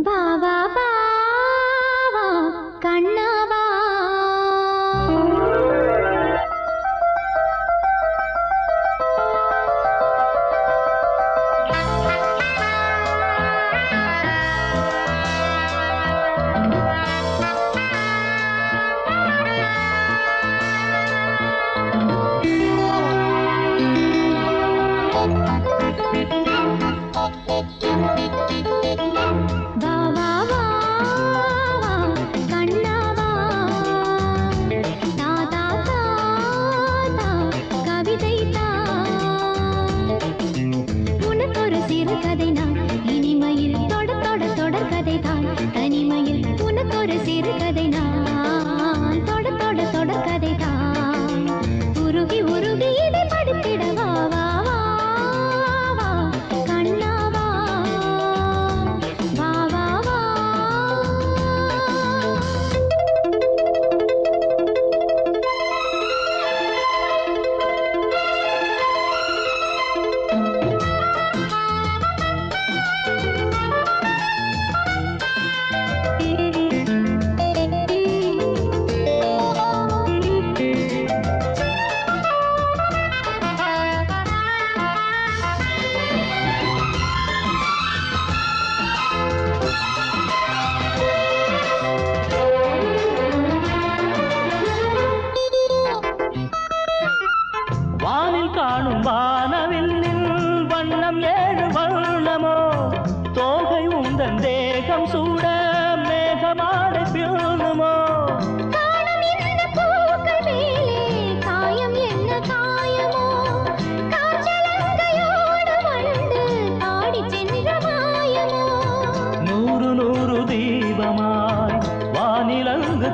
வா வா வா வா கண்ணா வா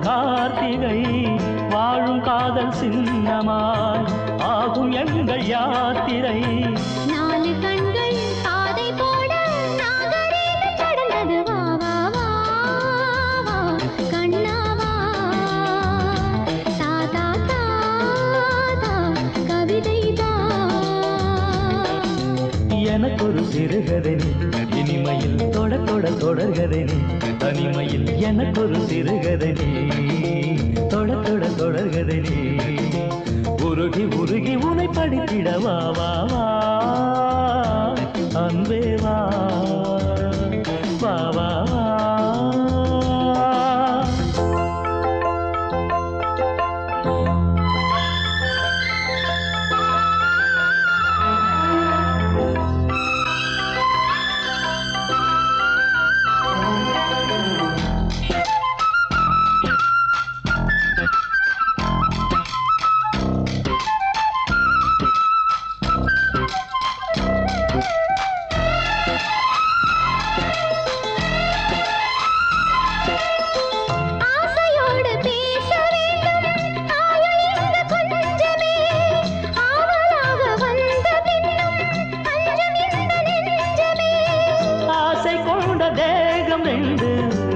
கார்த்திகை வாழும் காதல் சின்னமாய் ஆகும் எங்கள் யாத்திரை. நாலு கண்கள் பாதை போட நாகரீகம் கடந்தது. வா வா வா வா கண்ணா வா தாதா தாதா கவிதை தான். எனக்கொரு சிறுகதை இனிமையில் தொட தொட தொடர்கதை தனிமையில் எனக்கொரு சிறுகதை தொட தொட தொடர்கதை உருகி உருகி உனை படித்திட வா வா வா அன்பே வா வா வா வா.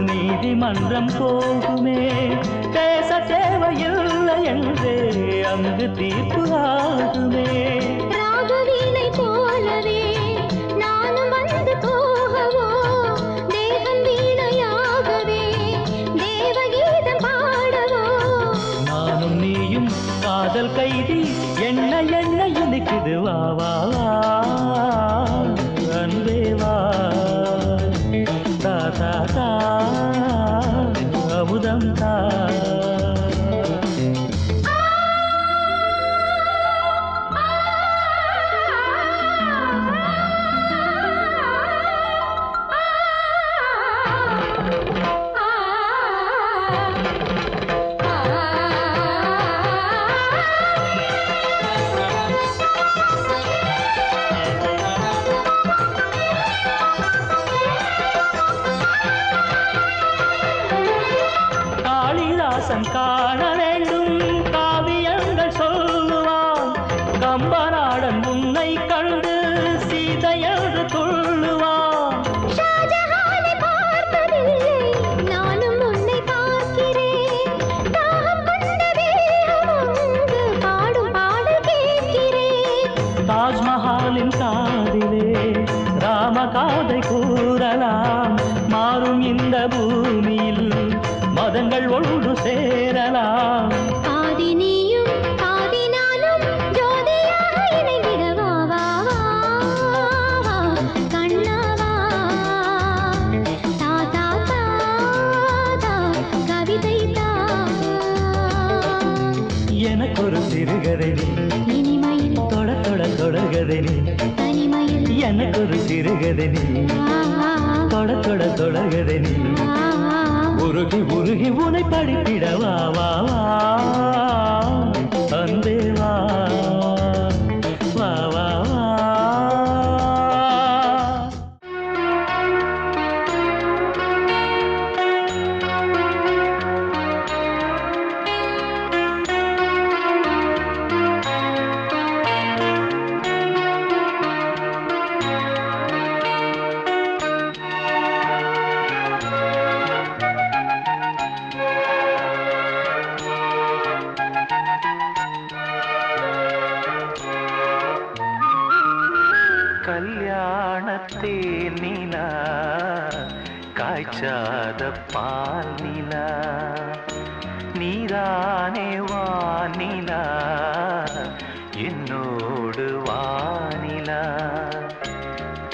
நீதிமன்றம் போகுமே பேச தேவையில்லை என்றே அங்கு தீர்ப்பு ஆகுமே. ராகவீணை போலவே நானும் வந்து போகவோ தேவன் வீணையாகவே தேவகீதம் பாடவோ. நானும் நீயும் காதல் கைதி என்ன என்ன இனிக்குது வா வா வா அன்பே வா தாதா தா அமுதம் தா. காண வேண்டும் காவியங்கள் சொல்லுவான் கம்பநாடன் உன்னை கண்டு சீதையன்று துள்ளுவான். ஷாஜஹானை பார்த்ததில்லை நானும் உன்னை பார்க்கிறேன். தாகம் கொண்ட தேகம் அங்கு பாடும் பாடல் கேட்கிறேன். தாஜ்மஹாலின் காதிலே ராம காதை கூறலாம் வாழும் இந்த பூமியில் மதங்கள் ஒன்று சேரலாம். பாதி நீயும் பாதி நானும் ஜோதியாக இணைந்திடவா வா வா கண்ணவா தாதா தாதா கவிதை தா. எனக்கொரு சிறுகதை நீ இனிமையில் தொட தொட தொடர்கதை நீ தனிமையில் எனக்கொரு சிறுகதை நீ தொட தொட தொடர்கதை நீ உருகி உருகி உனை படித்திடவா வா வா அன்பே வா வா வா வா. கல்யாணத்தே நிலா காய்ச்சாத பால் நிலா நீதானே வானிலா என்னோடு வானிலா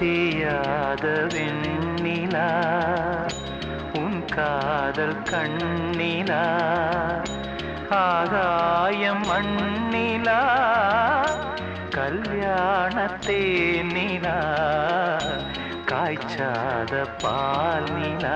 தேயாத வெண்ணிலா உன் காதல் கண்ணிலா ஆகாயம் மண்ணிலா கல்யாணத்தே நிலா காய்ச்சாத பால் நிலா.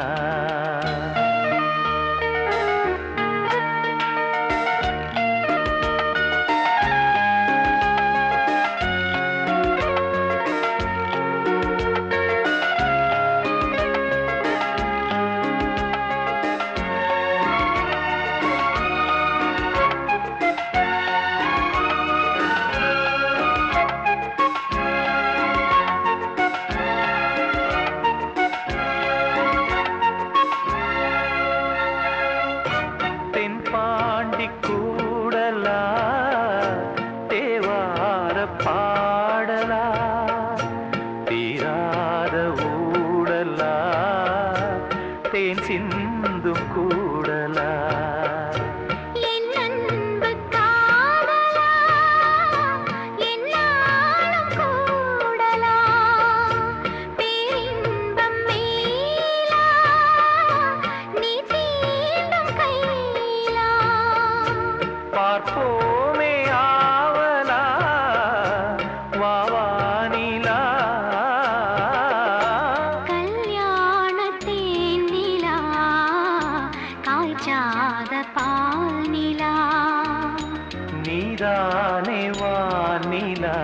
நீதானே வானிலா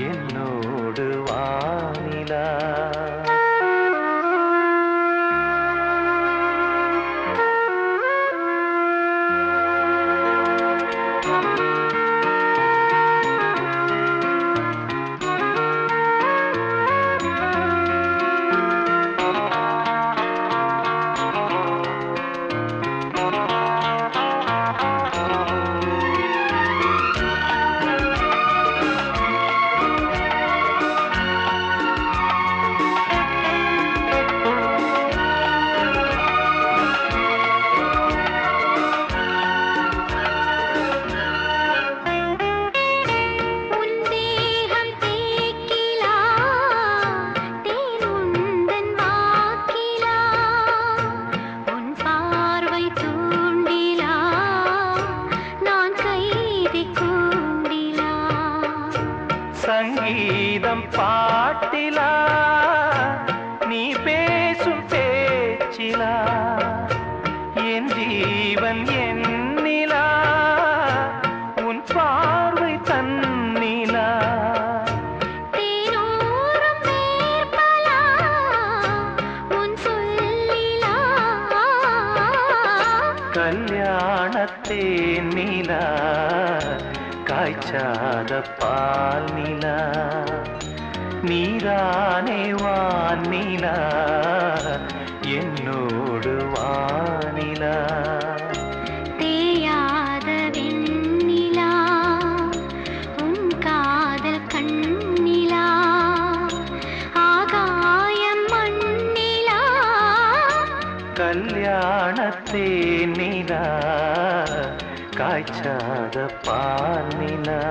என்னோடு வானிலா. சங்கீதம் பாட்டிலா நீ பேசும் பேச்சிலா என் ஜீவன் என்னிலா உன் பார்வை தன்னிலா. தேனோரம் வேர்ப்பலா உன் சொல்லிலா கல்யாணத்தே நிலா காய்ச்சாத பால் நிலா நீதானே வானிலா என்னோடு வானிலா. தேயாத வெண்ணிலா உன் காதல் கண்ணிலா ஆகாயம் மண்ணிலா கல்யாணத்தே நிலா காய்ச்சாத பால் நிலா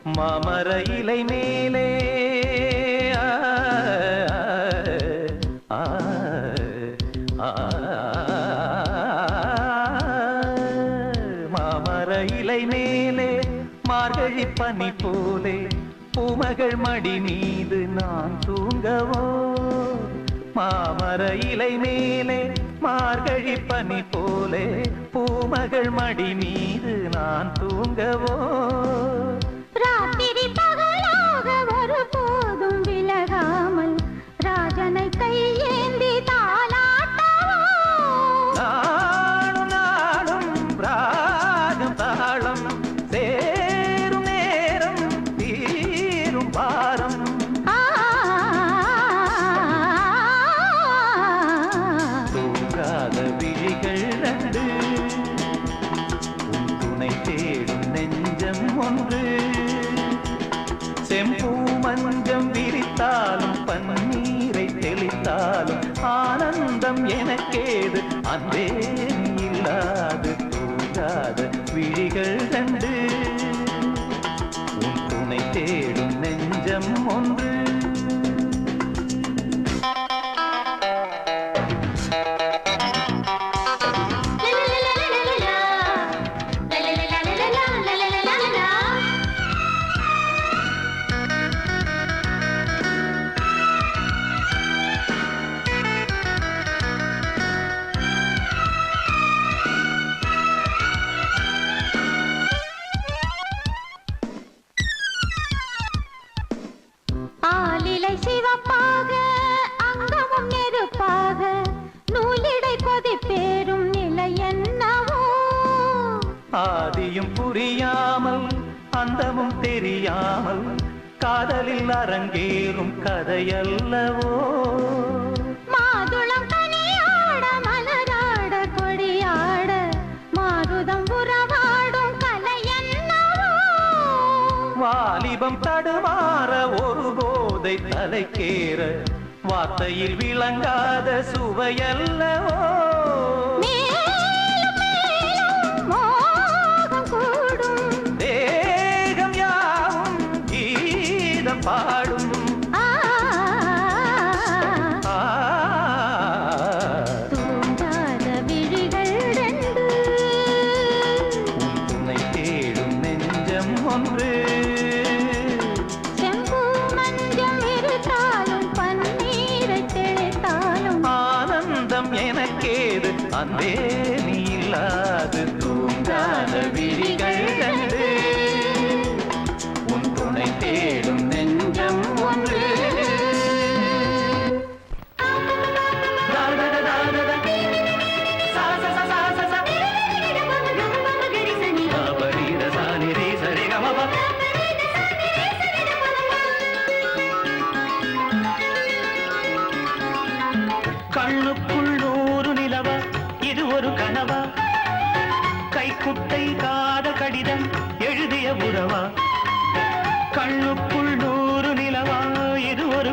மாமர இலை மேலே மாமர இலை மேலே மார்கழி பனி போலே பூமகள் மடி மீது நான் தூங்கவோ மாமர இலை மேலே மார்கழி பனி போலே பூமகள் மடி மீது நான் தூங்கவோ ராத்திரி பகலாக ஒரு போதும் விலகாமல் ராஜனை கையேந்தி தாலாட்டவோ நாளும் நாளும் ராகம் தாளம் சேரும் நேரம் தீரும் பாரம் தூங்காத விழிகள் ரெண்டு உன் துணை தேடும் நெஞ்சம் ஒன்று செம்பூ மஞ்சம் விரித்தாலும் பன்னீரை தெளித்தாலும் ஆனந்தம் எனக்கேது அன்பே இல்லாது தூங்காத விழிகள் கண்டு உன் துணை தேடும் நெஞ்சம் ஒன்று ஆலிலை சிவப்பாக அங்கமும் நெருப்பாக நூலிடை கொதிப்பேறும் நிலை என்னவோ ஆதியும் புரியாமல் அந்தமும் தெரியாமல் காதலில் அரங்கேறும் கதையல்லவோ மாதுளம் கனியாட மலராட கொடியாட மாருதம் உறவாடும் கலை என்னவோ வாலிபம் தடுமாற ஒரு போதை தலைக்கேற வார்த்தையில் விளங்காத சுவையல்லவோ மேலும் மேலும் மோகம் கூடும் தேகம் யாவும் கீதம் பாடும் தூங்காத விழிகள் ரெண்டு உன் துணை தேடும் நெஞ்சம் ஒன்று செம்பூ மஞ்சம் இருத்தாலும் பன்னீரை தெளித்தாலும் ஆனந்தம் எனக்கேது அன்பே நீ இல்லாது தூங்காத விழிகள் கண்டு உன் துணை தேடும் நெஞ்சம் ஒன்று கண்ணுக்குள் நூறு நிலவா இது ஒரு கனவா கைக்குட்டை காத கடிதம் எழுதிய உறவா கண்ணுக்குள் நூறு நிலவா இது ஒரு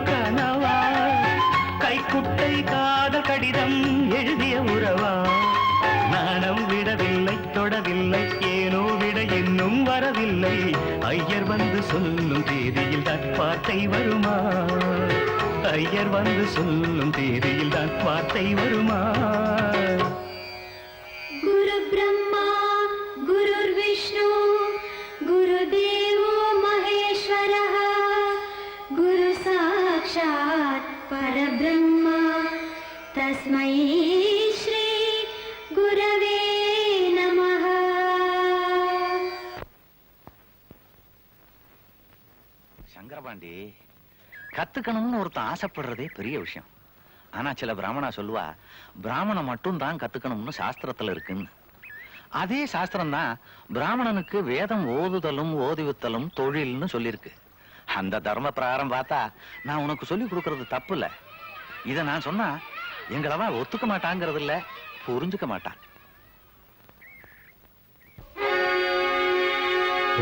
ஐயர் வந்து சொல்லும் தேதியில் தான் வார்த்தை வருமா? ஐயர் வந்து சொல்லும் தேதியில் தான் வார்த்தை வருமா? குரு பிரம்மா குருர் விஷ்ணு குரு தேவோ மகேஸ்வரः குரு சாக்ஷாத் பரபிரம்ம தஸ்மை ஸ்ரீ குரவே நமः. சங்கரபாண்டி, கத்துக்கணும்னு ஒருத்தன் ஆசைப்படுறதே பெரிய விஷயம். ஆனா சில பிராமணா சொல்லுவா, பிராமணன் மட்டும் தான் கத்துக்கணும்னு சாஸ்திரத்துல இருக்குன்னு. அதே சாஸ்திரம் தான் பிராமணனுக்கு வேதம் ஓதுதலும் ஓதுவித்தலும் தொழில்னு சொல்லியிருக்கு. அந்த தர்ம பிரகாரம் பார்த்தா நான் உனக்கு சொல்லி கொடுக்கறது தப்பு இல்ல. இத நான் சொன்னா எங்களவா ஒத்துக்க மாட்டாங்கிறது இல்ல, புரிஞ்சுக்க மாட்டான்.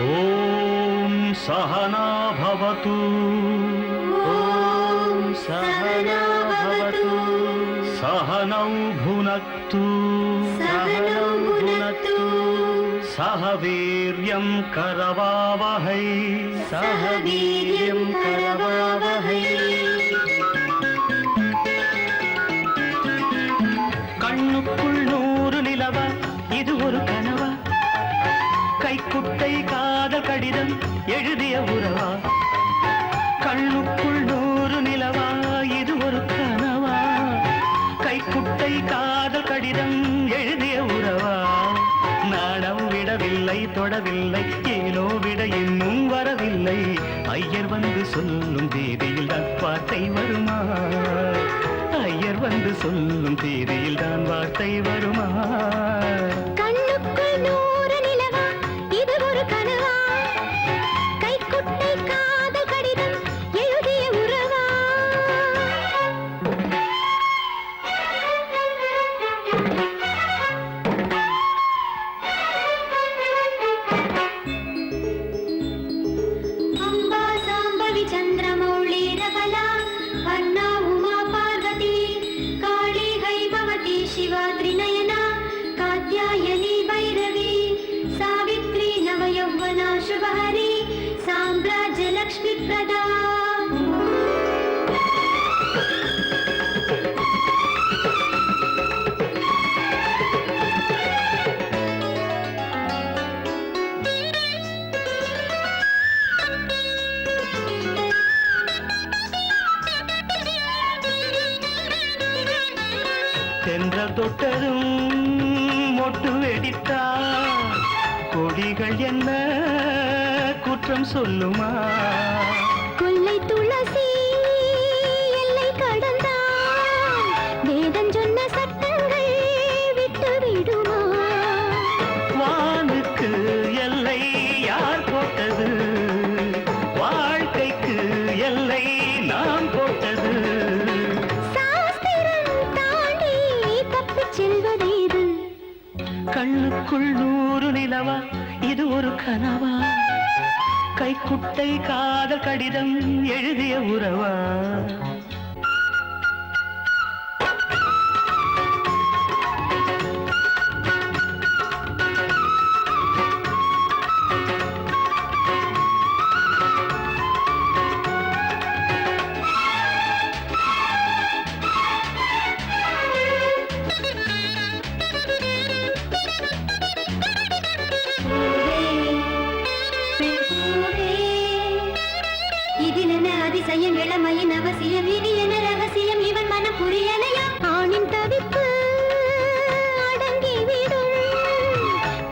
ஓம் சஹனா பவது ஓம் சஹனா பவது சஹனௌ புனக்து சஹனௌ புனக்து சஹ வீர்யம் கரவாவஹை சஹ வீர்யம் கரவாவஹை. கண்ணுக்குள் 100 நிலவா, இது ஒரு கனவா? கைக்குட்டை காதல் கடிதம் எழுதிய உறவா? கண்ணுக்குள் 100 நிலவா, இது ஒரு கனவா? கைக்குட்டை காதல் கடிதம் எழுதிய உறவா? நாடம் விடவில்லை தொடவில்லை, ஏனோ விட இன்னும் வரவில்லை. ஐயர் வந்து சொல்லும் தேதியில் தான் வார்த்தை வருமா? ஐயர் வந்து சொல்லும் தேதியில் தான் வார்த்தை வருமா? கண்ணுக்குள் 100 நிலவா, இது ஒரு கனவா? கைக்குட்டை காதல் கடிதம் எழுதிய உறவா? அம்பா சாம்பவி சந்திரமௌளி ரகலா வர்ணா உமா பார்வதி காளி ஹைபவதி சிவா த்ரிநயனா காத்யாயனி பைரவி சாவித்ரி நவயௌவனா சுபஹரி சாம்ராஜ்ய லக்ஷ்மி பிரதா. தென்றல் தொட்டதும் மொட்டு வெடித்தா, கொடிகள் என்ன குற்றம் சொல்லுமா? கொல்லை துளசி எல்லை கடந்தான், வேதம் சொன்ன சட்டங்கள் விட்டு விடுமா? வானுக்கு எல்லை யார் போட்டது? வாழ்க்கைக்கு எல்லை நாம் போட்டது. சாஸ்திரம் தாண்டி தப்பிச் செல்வதேது? கண்ணுக்குள் 100 நிலவா, இது ஒரு கனவா? கைக்குட்டை காதல் கடிதம் எழுதிய உறவா? இதிலென்ன அதிசயம், இளமையின் அவசியம், இது என்ன ரகசியம், இவன் மனம் புரியலையா? ஆணின் தவிப்பு அடங்கிவிடும்,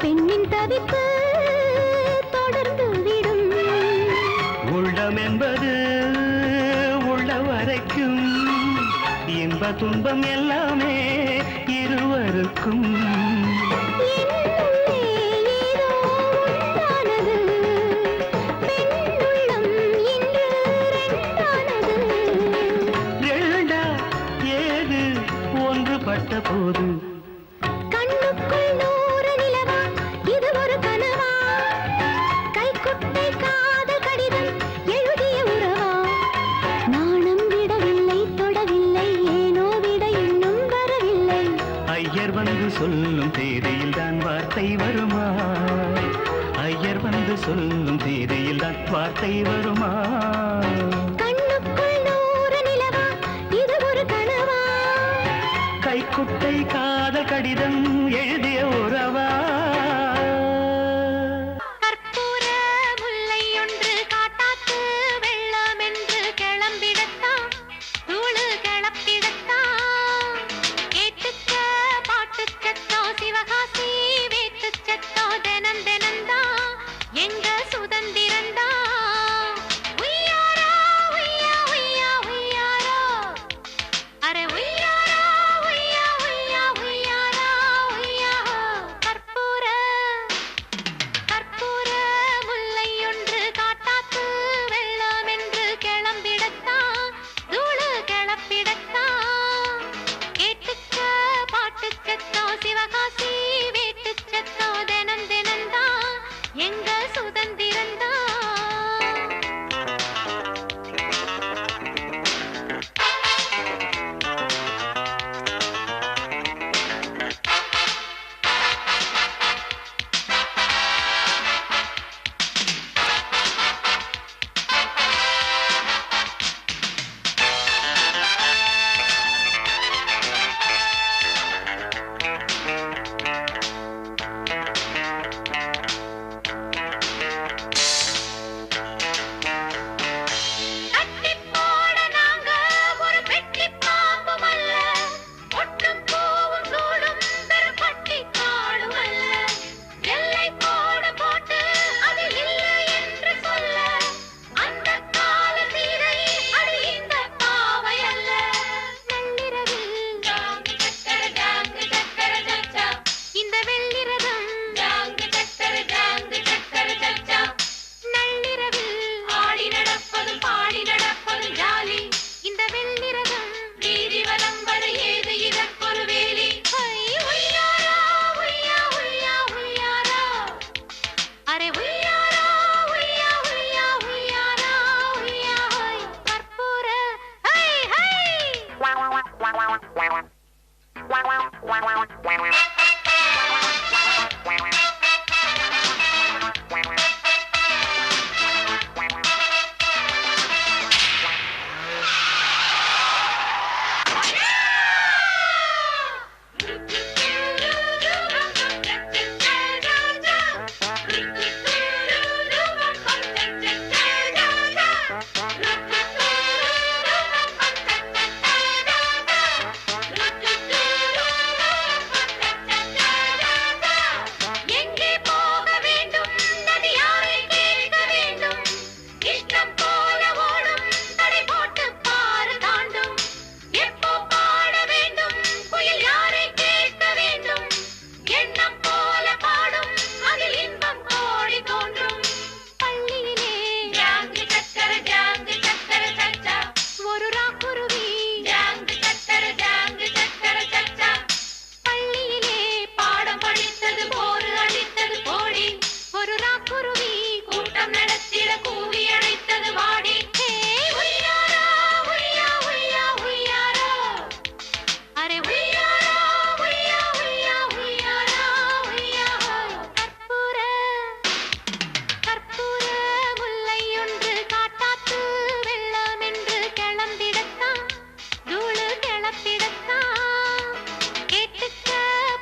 பெண்ணின் தவிப்பு தொடர்ந்து விடும். உள்ளம் என்பது உள்ள வரைக்கும், இன்ப துன்பம் எல்லாமே இருவருக்கும். என்னுள்ளே ஏதோ உண்டானது, பெண்ணுள்ளம் இன்று ரெண்டானது. ரெண்டா ஏது ஒன்றுபட்ட போது? கண்ணுக்குள் 100 நிலவா, இது ஒரு கனவா? கைக்குட்டை காதல் கடிதம் எழுதிய உறவா? நாணம் விடவில்லை தொடவில்லை, ஏனோ விட இன்னும் வரவில்லை. ஐயர் வந்து சொல்லும் தேதியில் தான் வார்த்தை வருமா? ஐயர் வந்து சொல்லும் தேதியில் வார்த்தை வருமா? கண்ணுக்குள் 100 நிலவா இது ஒரு கனவா? கைக்குட்டை காதல் கடிதம் எழுதிய உறவா? கற்பூர முல்லை ஒன்று காட்டாத்து வெள்ளம் என்று கிளம்பிடத்தான் தூளு கிளப்பிடத்தான் கேட்டுக்க பாட்டு சத்தம் சிவகாசி வேட்டு சத்தம் தினம் தினம்தான் எங்க சுதந்திரந்தா உய்யாரா உய்யா உய்யா உய்யாரா அரே உய்யாரா உய்யா உய்யா உய்யாரா உய்யா கற்பூர கற்பூர முல்லை ஒன்று காட்டாத்து வெள்ளம் என்று கிளம்பிடத்தான் தூளு கிளப்பிடத்தான் கேட்டுக்க பாட்டு சத்தம் சிவகாசி வேட்டு சத்தம் தினம் தினம்தான் எங்க சுதந்திரந்தா கட்டிப் போட நாங்க ஒரு பெட்டிப் பாம்பும் அல்ல, ஒட்டும் பூவும் சூடும் பெரும்பட்டிக் காடும் அல்ல. எல்லை கோடு போட்டு அதில் இல்லை என்று சொல்ல, அந்தக் கால சீதை அடி இந்தப் பாவை அல்ல. நள்ளிரவில் ஜாங்கு சக்கர ஜாங்கு சக்கர சச்சா, இந்த வெள்ளிரதம் ஜாங்கு சக்கர சச்சா. நள்ளிரவில் ஆடி நடப்பதும் பாடி நடப்பதும் ஜாலி, இந்த வெள்ளிரதம் வீதி வலம் வர ஏது இதற்கொரு வேலி. ஹை, உய்யாரா உய்யா உய்யா உய்யாரா அரே உய்யாரா உய்யா உய்யா உய்யாரா உய்யா ஹை கற்பூர ஹை ஹை எங்கே போக வேண்டும் நதி யாரை கேட்க வேண்டும், இஷ்டம் போல ஓடும் தடை போட்டு பாரு தாண்டும். எப்போ பாட வேண்டும் புயல் யாரை கேட்க வேண்டும், எண்ணம் போல பாடும் அதில் இன்பம் கோடி தோன்றும். பள்ளியிலே ஜாங்கு சக்கர சச்சா, ஒரு ராக்குருவி ஜாங்கு சக்கர சச்சா. பள்ளியிலே பாடம் படித்தது போரு அடித்தது போடி, ஒரு ராக்குருவி கூட்டம் நடத்திட கூவி அழைத்தது வாடி. ஹே, உய்யாரா உய்யா உய்யா உய்யாரா அரே உய்யாரா உய்யா உய்யா உய்யாரா உய்யா கற்பூர கற்பூர முல்லை ஒன்று காட்டாத்து வெள்ளம் என்று கிளம்பிடத்தான் தூளு கிளப்பிடத்தான் கேட்டுக்க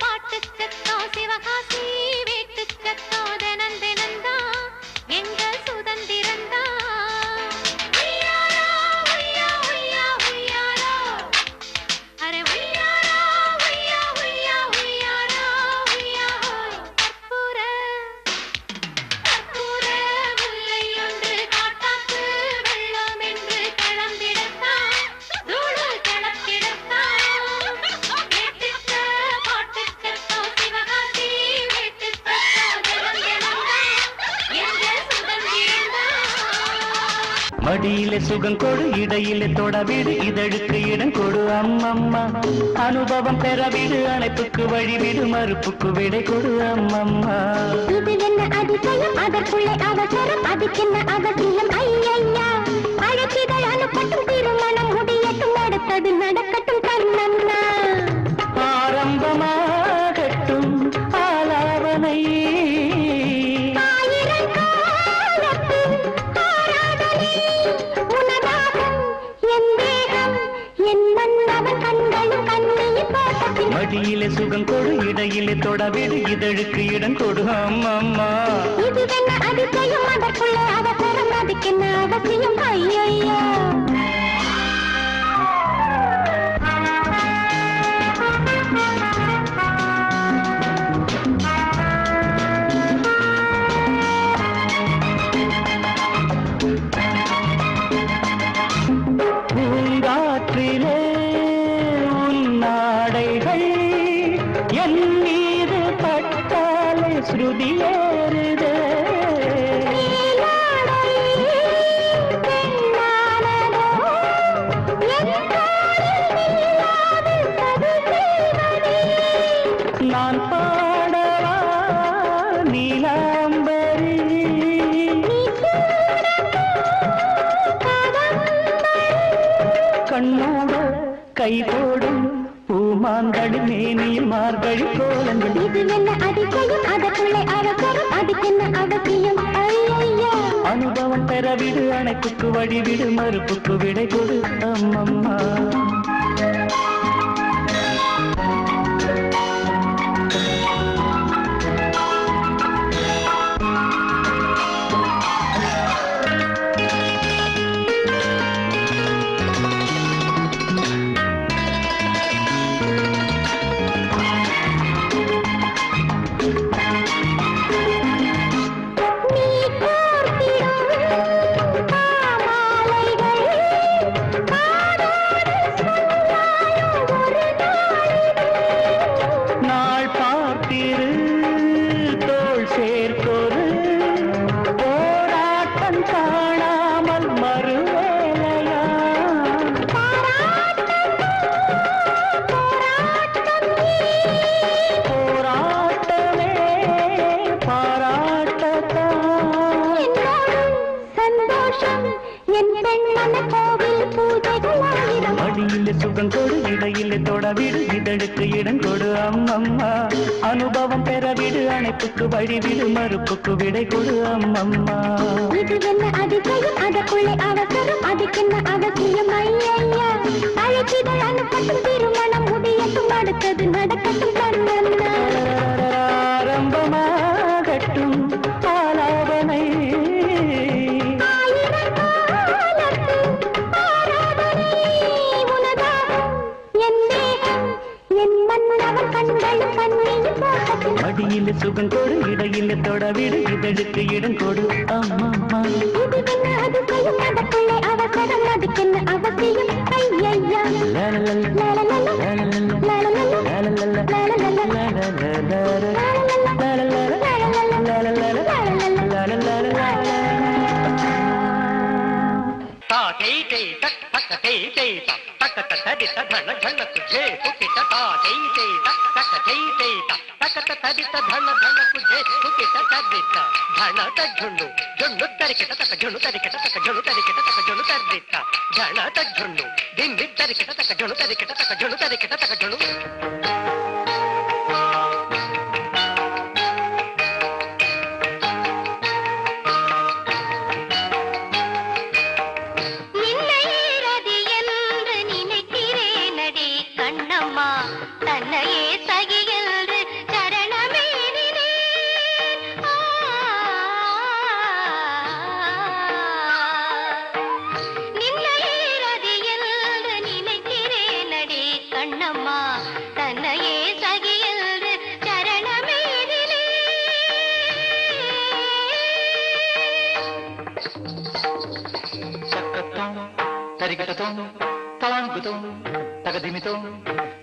பாட்டு சத்தம் சிவகாசி வேட்டு சத்தம் தினம் தினம்தான் எங்க சுதந்திரந்தா உய்யாரா உய்யா உய்யா உய்யாரா அரே உய்யாரா உய்யா உய்யா உய்யாரா உய்யா கற்பூர கற்பூர முல்லை ஒன்று காட்டாத்து வெள்ளம் என்று கிளம்பிடத்தான் தூளு கிளப்பிடத்தான் கேட்டுக்க பாட்டு சத்தம் சிவகாசி வேட்டு சத்தம் தினம் தினம்தான் எங்க சுதந்திரந்தா மடியிலே சுகம் கொடு, இடையிலே தொடவிடு, இதழுக்கு இடம் கொடு அம்மம்மா. அனுபவம் பெறவிடு, அணைப்புக்கு வழிவிடு, மறுப்புக்கு விடை கொடு அம்மம்மா. இது என்ன அதிசயம் அதற்குள்ளே அவசரம், அதுக்கென்ன அவசியம் ஐயையா. அழைச்சிதழ் அனுப்பட்டும் திருமணம் முடியட்டும் அடுத்தது நடக்கட்டும் கண்ணம்மா. ஆரம்பமாகட்டும் ஆலாவனை, ஆயிரம் காலம் மடியிலே சுகம் கொடு இடையிலே தொடவிடு இதழுக்கு இடம் கொடு அம்மம்மா இது என்ன அதிசயம் அதற்குள்ள அவசரம் அதுக்கென்ன அவசியம் ஐயையா பூங்காற்றிலே உன்னாடைகள் என் மீது பட்டாலே ஸ்ருதியேறுதே நான் பாடவா நீலாம்பரி கண்ணோட கை போடும் பூமாந்தடி மேனியில் மார்கழி கோலங்கள் இது என்ன அதிசயம் அதற்குள்ளே அவசரம் அதுக்கென்ன அவசியம் ஐயையா அனுபவம் பெறவிடு அணைப்புக்கு வழிவிடு மறுப்புக்கு விடை கொடு அம்மம்மா மடியிலே சுகம் கொடு இடையிலே தொடவிடு இதழுக்கு இடம் கொடு அம்மம்மா அனுபவம் பெறவிடு அணைப்புக்கு வழிவிடு மறுப்புக்கு விடை கொடு அம்மம்மா இது என்ன அதிசயம் அதற்குள்ளே அவசரம் அதுக்கென்ன அவசியம் ஐயையா அழைச்சிதழ் அனுப்பட்டும் திருமணம் முடியட்டும் அடுத்தது நடக்கட்டும் கண்ணன்னா ஆரம்பமாகட்டும் ஆலாபனை மடியிலே சுகம் கொடு இடையிலே தொடவிடு இதழுக்கு இடம் கொடு அம்மம்மா அதிசயம் அதற்குள்ளே அவசரம் அதுக்கென்ன அவசியம் ஐயையா தன்னையே சகியென்று சரணமேதினே நின்னையேரதி என்று நினைக்கிறேனடி கண்ணம்மா தன்னையே சகியென்று சரணமேதினே சக்கத்தோம் தரிகட்டத்தோம் தலாங்குதோம் தகதிமிதோம்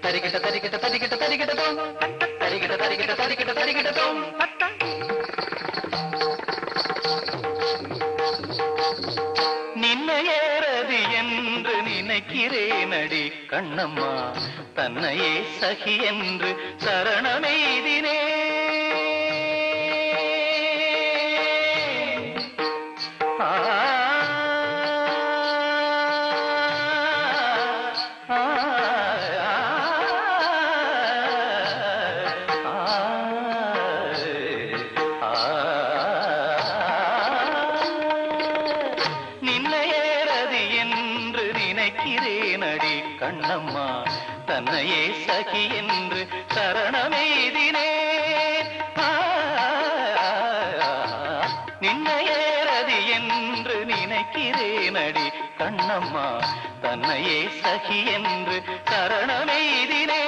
தரிகட்ட தரிகட்ட தரிகட்ட தரிகட்டதோம் தரிகட்ட தரிகட்ட தரிகட்ட தரிகட்டதோம் நின்னையேறது என்று நினைக்கிறேனடி கண்ணம்மா தன்னையே சகி என்று சரணமெய்தினே கண்ணம்மா தன்னையே சகி என்று சரணமெய்தினே நின்னையேறதி என்று நினைக்கிறேனடி கண்ணம்மா தன்னையே சகி என்று சரணமெய்தினே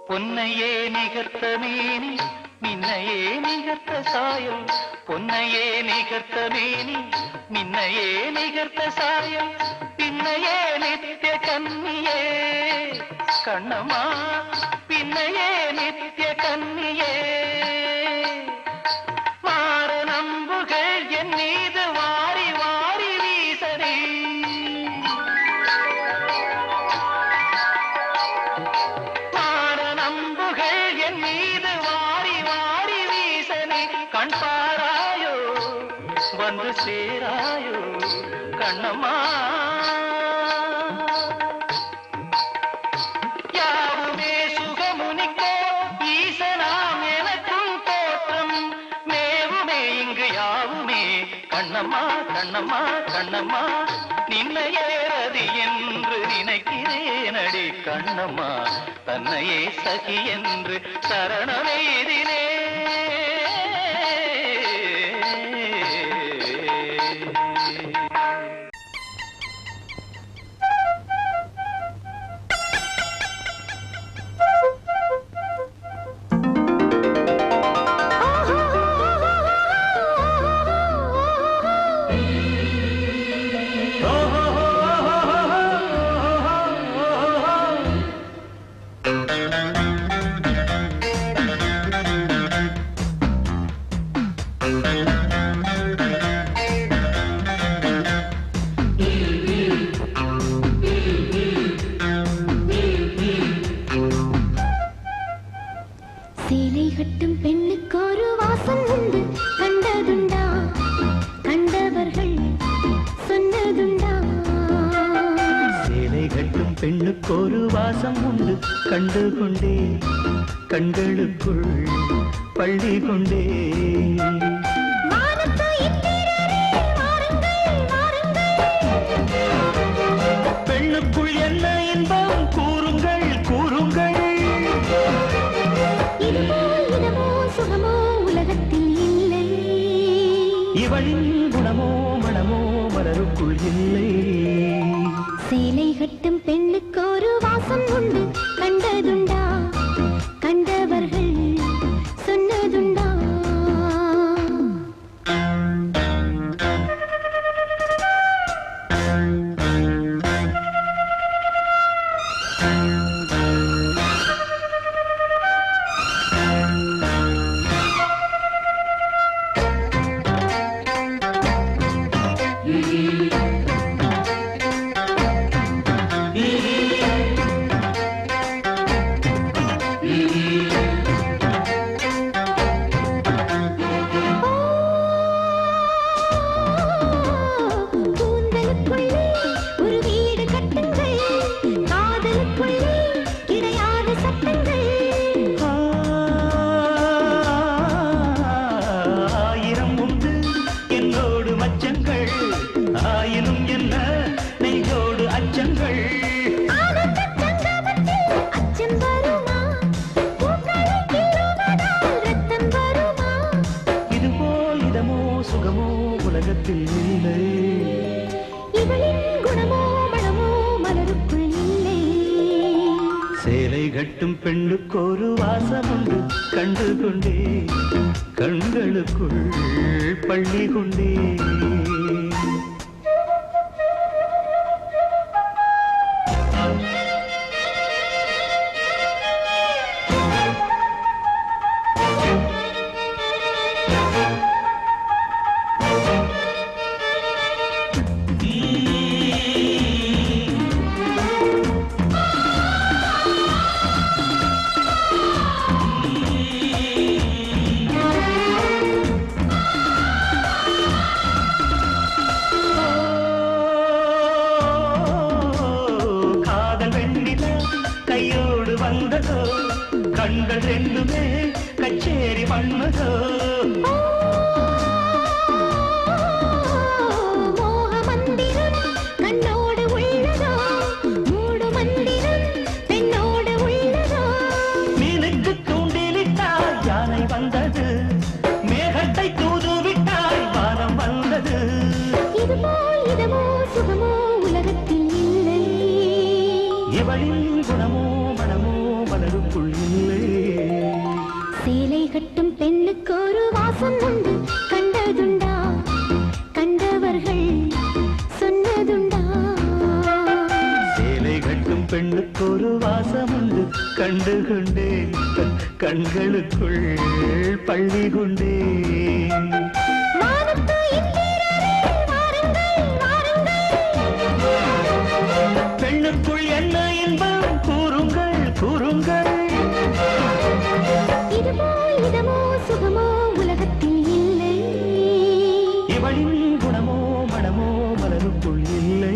பொன்னையே நிகர்த்த மேனி மின்னையே நிகர்த்த சாயம் பொன்னையே நிகர்த்த மேனி மின்னையே நிகர்த்த சாயம் பின்னையே நித்திய கன்னியே கண்ணம்மா பின்னையே நித்திய கன்னியே மாற நம்புகள் என் மீது வாரி வாரி வீசனே கண் பாராயோ வந்து சேராயோ கண்ணம்மா யாவுமே சுகமுனிக்கோ ஈசனாம் எனக்கும் தோற்றம் மேவுமே இங்கு யாவுமே கண்ணம்மா கண்ணம்மா கண்ணம்மா நின்னையேறதி என்று நினைக்கிறேனடி கண்ணம்மா தன்னையே சகி என்று சரணமெய்தினே சேலை கட்டும் பெண்ணுக்கு ஒரு வாசம் உண்டு கண்டதுண்டா கண்டவர்கள் சொன்னதுண்டா சேலை கட்டும் பெண்ணுக்கு ஒரு வாசம் உண்டு கண்டு கொண்டே கண்களுக்குள் பள்ளி கொண்டே பெண்ணுக்குள் என்ன இன்பம் கூறுங்கள் கூறுங்கள் சுகமோ உலகத்தில் இல்லை இவளின் குணமோ மனமோ மலருக்குள் இல்லை சேலை கட்டும் பெண்ணுக்கு ஒரு வாசம் உண்டு கண்டதுண்டா கண்டவர்கள் சொன்னதுண்டா கட்டும் பெண்ணுக்கு ஒரு வாசமுண்டு கண்டு கொண்டே கண்களுக்குள் பள்ளி கொண்டே ரெண்டுமே கச்சேரி பண்ணதோ மோக மந்திரம் கண்ணோடு உள்ளதோ மூடு மந்திரம் பெண்ணோடு உள்ளதோ மீனுக்கு தூண்டிலிட்டாய் யானை வந்தது மேகத்தை தூதுவிட்டாய் வானம் வந்தது இதுவோ இதமோ சுகமோ உலகத்தில் இல்லை இவளின் குணமோ மனமோ மலருக்குள் இல்லை சேலை கட்டும் பெண்ணுக்கு ஒரு வாசம் உண்டு கண்டதுண்டா கண்டவர்கள் சொன்னதுண்டா சேலை கட்டும் பெண்ணுக்கு ஒரு வாசம் உண்டு கண்டு கொண்டேன் கண்களுக்குள் பள்ளி கொண்டேன் வானத்து இந்திரரே, வாருங்கள், வாருங்கள். பெண்ணுக்குள் என்ன இன்பம் கூறுங்கள் கூறுங்கள் இதுவோ இதமோ சுகமோ உலகத்தில் இல்லை இவளின் குணமோ மனமோ மலருக்குள் இல்லை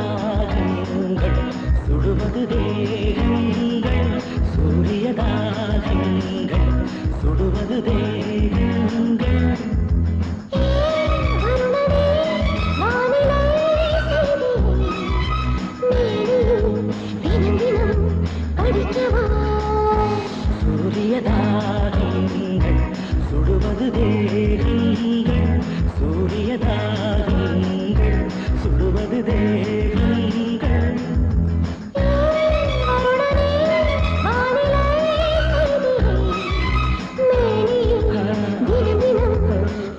சூரியதாகங்கள் சுடுவது தேகங்கள் சூரியதாகங்கள் சுடுவது தேகங்கள் வருணனே, வானிலை செய்தி, தினம் தினம் படிக்கவா சூரியதாகங்கள் சுடுவது தேகங்கள் சூரியதாகங்கள் சுடுவது தேகங்கள் வருணனே, வானிலை செய்தி, தினம் தினம்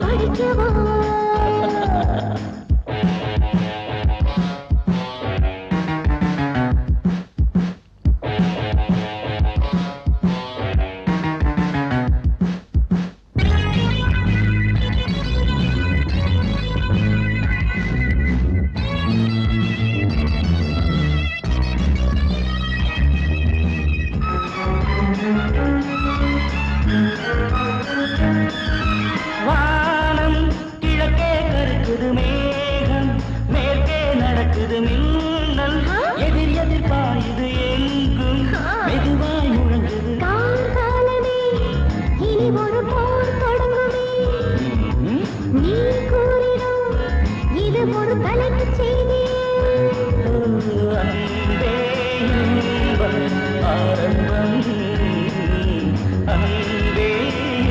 படிக்கவா வானம் கிழக்கே கருக்குது மேகம் மேற்கே நடக்குது மின்னல் எதிர் எதிர் பாயுது எங்கும் மெதுவாய் முழங்குது கார்காலமே இனி ஒரு போர் தொடங்குமே நீ கூறிடும் இது ஒரு தலைப்புச் செய்தி அன்பே இன்பம் ஆரம்பம் அன்பே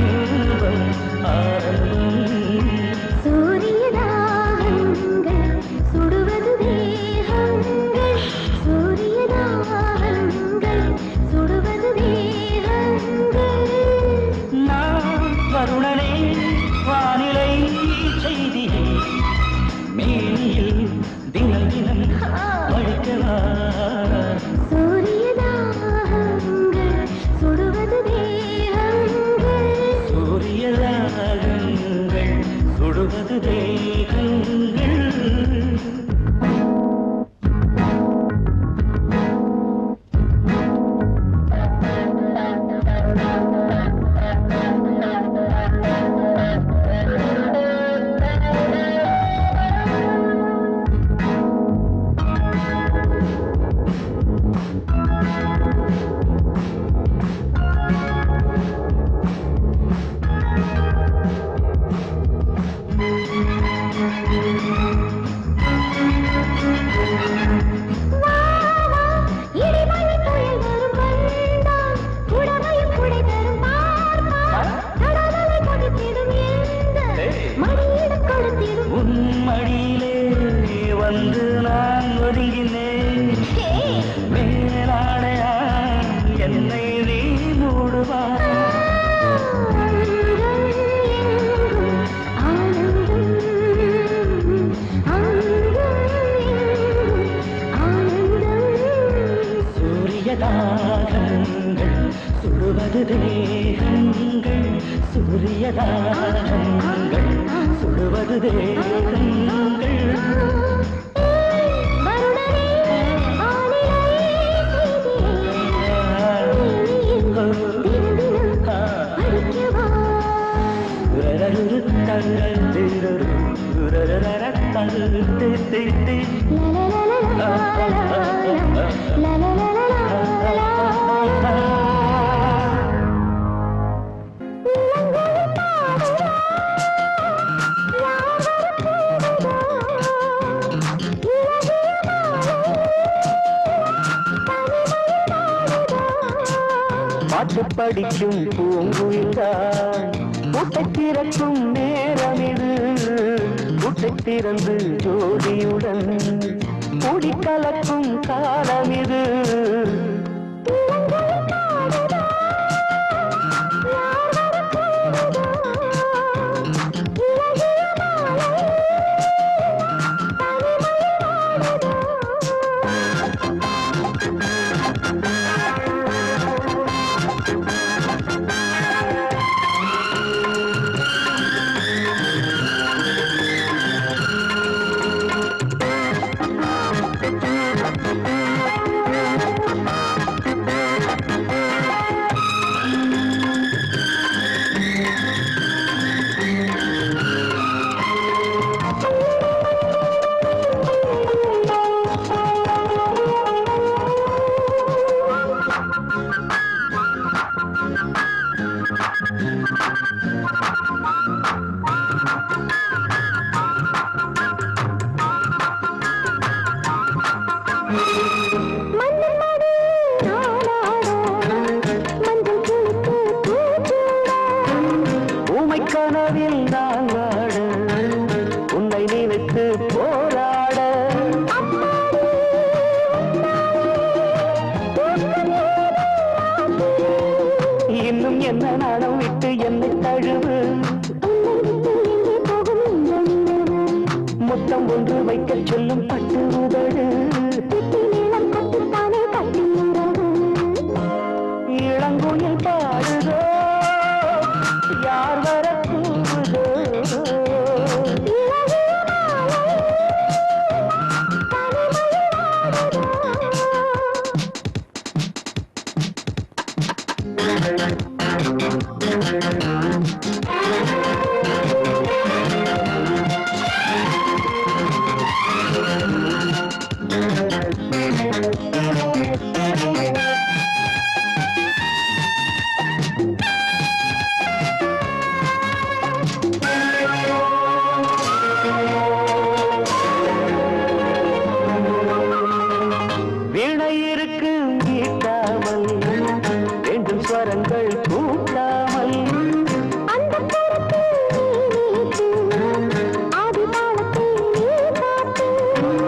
இன்பம் ஆரம்பம் சூரியதாகங்கள் சுடுவது தேகங்கள் சூரியதாகங்கள் சுடுவது தேகங்கள் நான் வருணனே வானிலை செய்தியே மேனியில் தினம் தினம் படிக்கவா சூரியதாகங்கள் தாகங்கள் சுடுவது தேகங்கள் சூரியதாகங்கள் சுடுவது தேகங்கள் பாட்டு படிக்கும் பூங்குயில்தான் கூட்டை திறக்கும் நேரம் இது கூட்டை திறந்து ஜோதியுடன் கூடி கலக்கும் காலம் இது கனவில் நான் வாட உன்னை நினைத்து போராட இன்னும் என்ன நாடம் விட்டு என்னை தழுவு முத்தம் ஒன்று வைக்க சொல்லும் பட்டு உதடு இளங்குயில் பாடுதோ யார் வர கூவுதோ ஸ்வரங்கள் கூட்டாமல்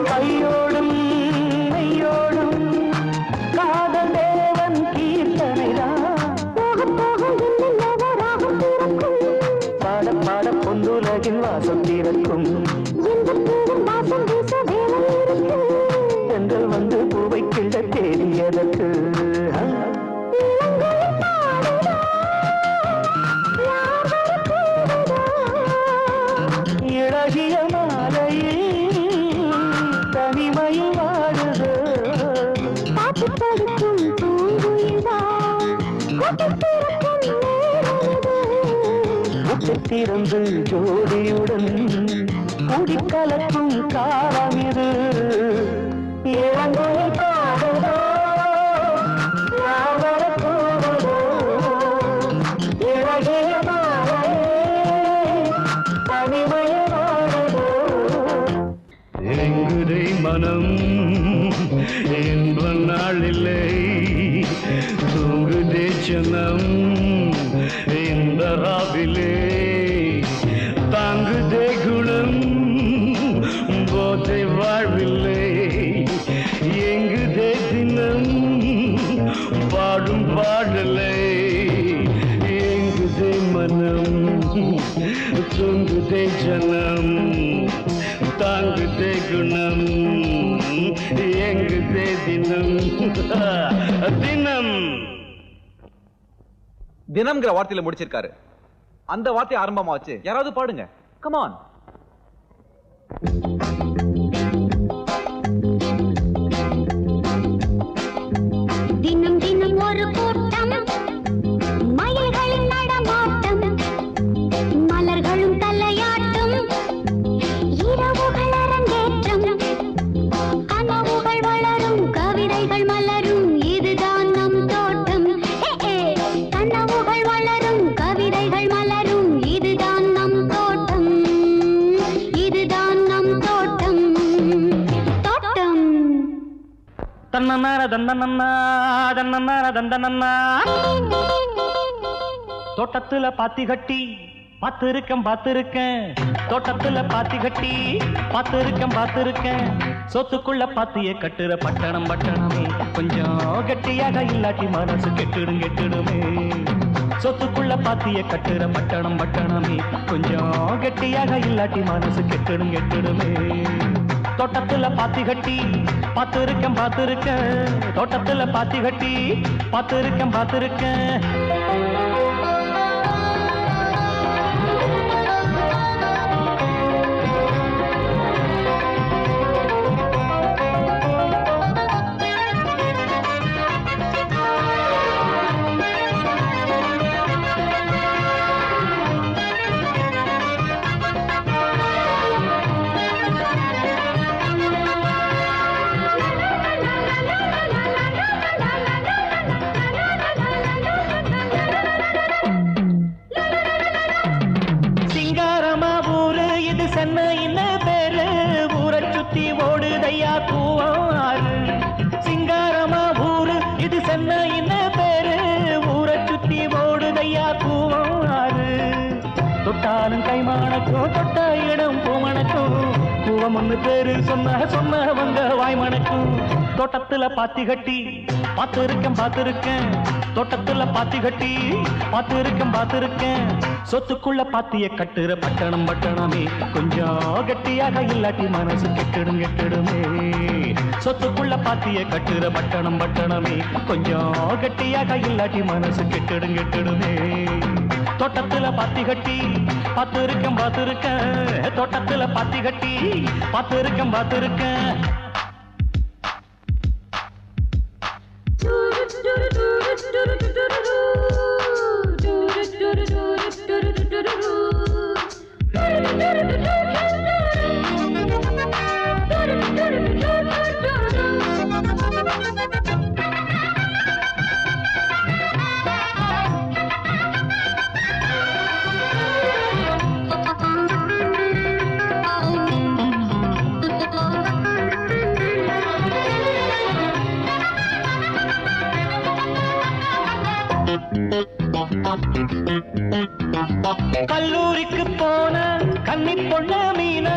கையோடும் மெய்யோடும் காதல் தேவன் கீர்த்தனைதான் பாட பாட பொந்துலகின் வாசம் திறக்கும் சென்றல் வந்து பூவை கிள்ள தேடியதற்கு இழகிய மாலையில் தனிமையில் வாழுது பாட்டு படிக்கும் திறந்து ஜோதியுடன் கூடி கலக்கும் காலம் இது இளங்கோல் பாடுதோ யாவர கூடுதோ இழகிய எங்குதை மனம் என்ப நாளில்லை தூங்குதே சனம் இந்த ராவிலே தாங்குதே குணம் போதை வாழ்வில்லை எங்குதே தினம் பாடும் பாடலை எங்குதே மனம் தூங்குதே ஜனம் தாங்குதே குணம் எங்குதே தினம் தினம் தினம்ங்கிற வார்த்தையில முடிச்சிருக்காரு. அந்த வார்த்தை ஆரம்பமா வச்சு யாராவது பாடுங்க. கமான். தினம் தினம் ஒரு கூட்டம், மயில்களின் நடமாட்டம், மலர்களும் தலையாட்டும், இரவுகள் அரங்கேற்றம், கனவுகள் வளரும், கவிதைகள் மலரும், இதுதான் நம் தோட்டம். கனவுகள் வளரும், கவிதைகள் மலரும், இதுதான் நம் தோட்டம், இதுதான் நம் தோட்டம். தோட்டம் தன்னன்னார தந்தனன்னா தன்னன்னார தந்தனன்னா. தோட்டத்துல பாத்தி கட்டி பார்த்திருக்கேன், தோட்டத்துல பாத்தி கட்டி பார்த்திருக்கேன். சொத்துக்குள்ள பாத்திய கட்டுற பட்டணம் பட்டணமே, கொஞ்சம் கெட்டியாக இல்லாட்டி மனசு கெட்டுடுமே. சொத்துக்குள்ள பாத்திய கட்டுற பட்டணம் பட்டணமே, கொஞ்சம் கெட்டியாக இல்லாட்டி மனசு கெட்டுடுமே. தோட்டத்துல பாத்தி கட்டி பார்த்திருக்கேன், தோட்டத்துல பாத்தி கட்டி பார்த்திருக்கேன். சென்னையின் பேரு ஊரை சுத்தி ஓடுதையா கூவாறு. சிங்காரமா ஊரு இது சென்னையின் பேரு ஊரை சுத்தி ஓடுதையா கூவாறு. தொட்டாலும் கைமானக்கும் தொட்ட இடம் பூமணக்கும், கூவம் ஒண்ணு பேரு சொன்னவங்க வாய்மணக்கும். தோட்டத்துல பாத்தி கட்டி பார்த்திருக்கேன், தோட்டத்துல பாத்தி கட்டி பார்த்திருக்கேன். சொத்துக்குள்ள பாத்திய கட்டுற பட்டணம் பட்டணமே, கொஞ்சம் கெட்டியாக இல்லாட்டி மனசு கெட்டுடுமே. சொத்துக்குள்ள பாத்திய கட்டுற பட்டணம் பட்டணமே, கொஞ்சம் கெட்டியாக இல்லாட்டி மனசு கெட்டுடுமே. தோட்டத்துல பாத்தி கட்டி பார்த்திருக்கேன், தோட்டத்துல பாத்தி கட்டி பார்த்திருக்கேன். கல்லூரிக்கு போன கன்னி பொண்ண மீனா,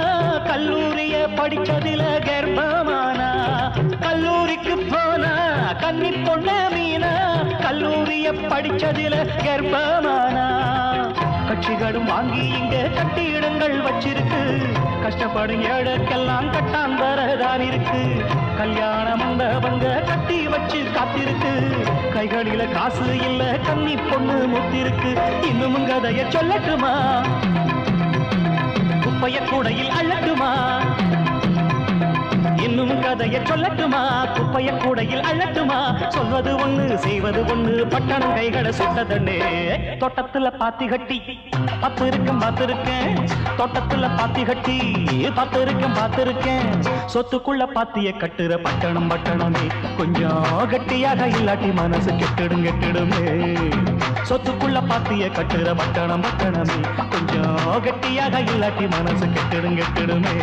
கல்லூரிய படிச்சதில கர்ப்பமானா. கல்லூரிக்கு போன கன்னி பொண்ண மீனா, கல்லூரிய படிச்சதில கர்ப்பமானா. கட்சிகளும் வாங்கி இங்க கட்டிடங்கள் வச்சிருக்கு, கஷ்டப்படும் ஏழைக்கெல்லாம் கட்டாந்தரதான் இருக்கு. கல்யாண மண்டபங்க கட்டி வச்சு காத்திருக்கு, கைகளில காசு இல்ல கன்னி பொண்ணு முத்திருக்கு. இன்னும் கதைய சொல்லட்டுமா, குப்பைய கூடையில் அள்ளட்டுமா? இன்னும் கதைய சொல்லட்டுமா, குப்பைய கூடையில் அள்ளட்டுமா? சொல்வது ஒண்ணு செய்வது ஒண்ணு, பட்டணம் கைகளை சுட்டதண்ணே. தோட்டத்துல பாத்தி கட்டி பார்த்திருக்கேன், தோட்டத்துல பாத்தி கட்டி பார்த்திருக்கேன். சொத்துக்குள்ள பாத்திய கட்டுற பட்டணம் பட்டணமே, கொஞ்சம் கட்டியாக இல்லாட்டி மனசு கெட்டுடுமே. சொத்துக்குள்ள பாத்திய கட்டுற பட்டணம் பட்டணமே, கொஞ்சம் கட்டியாக இல்லாட்டி மனசு கெட்டுடுமே.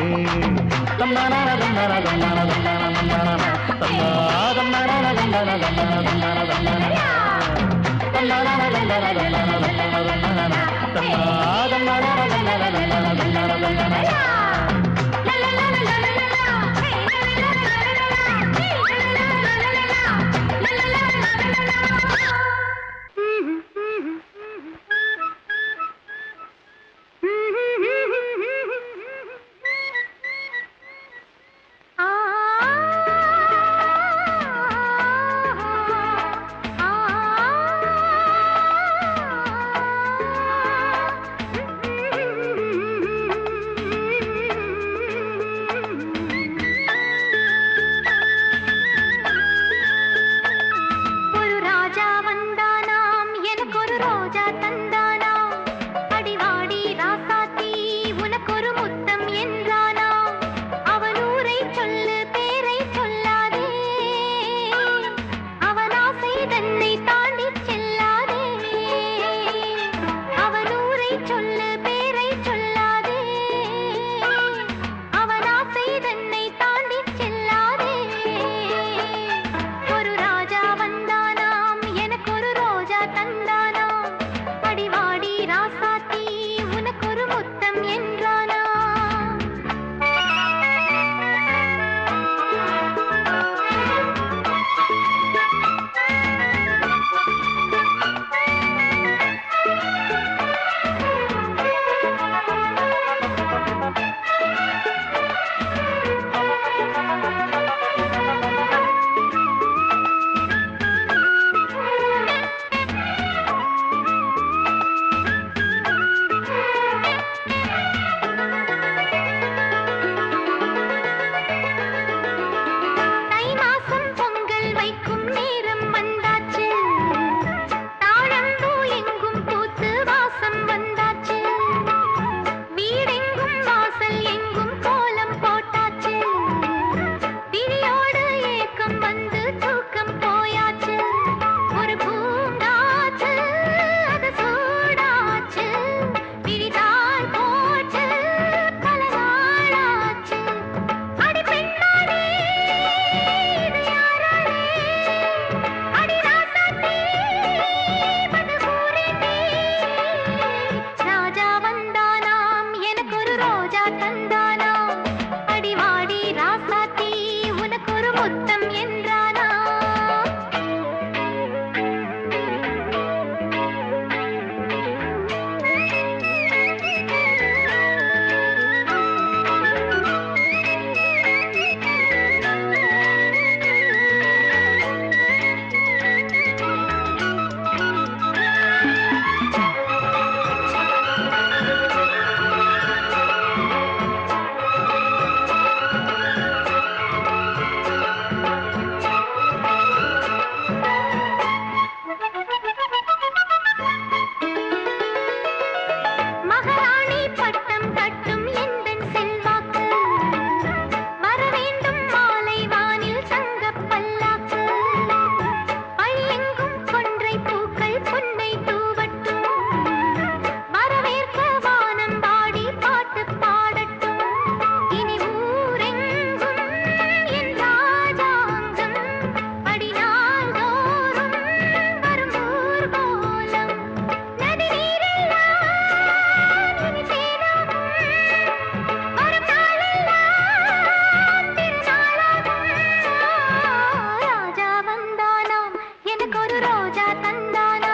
ரோஜா தந்தானா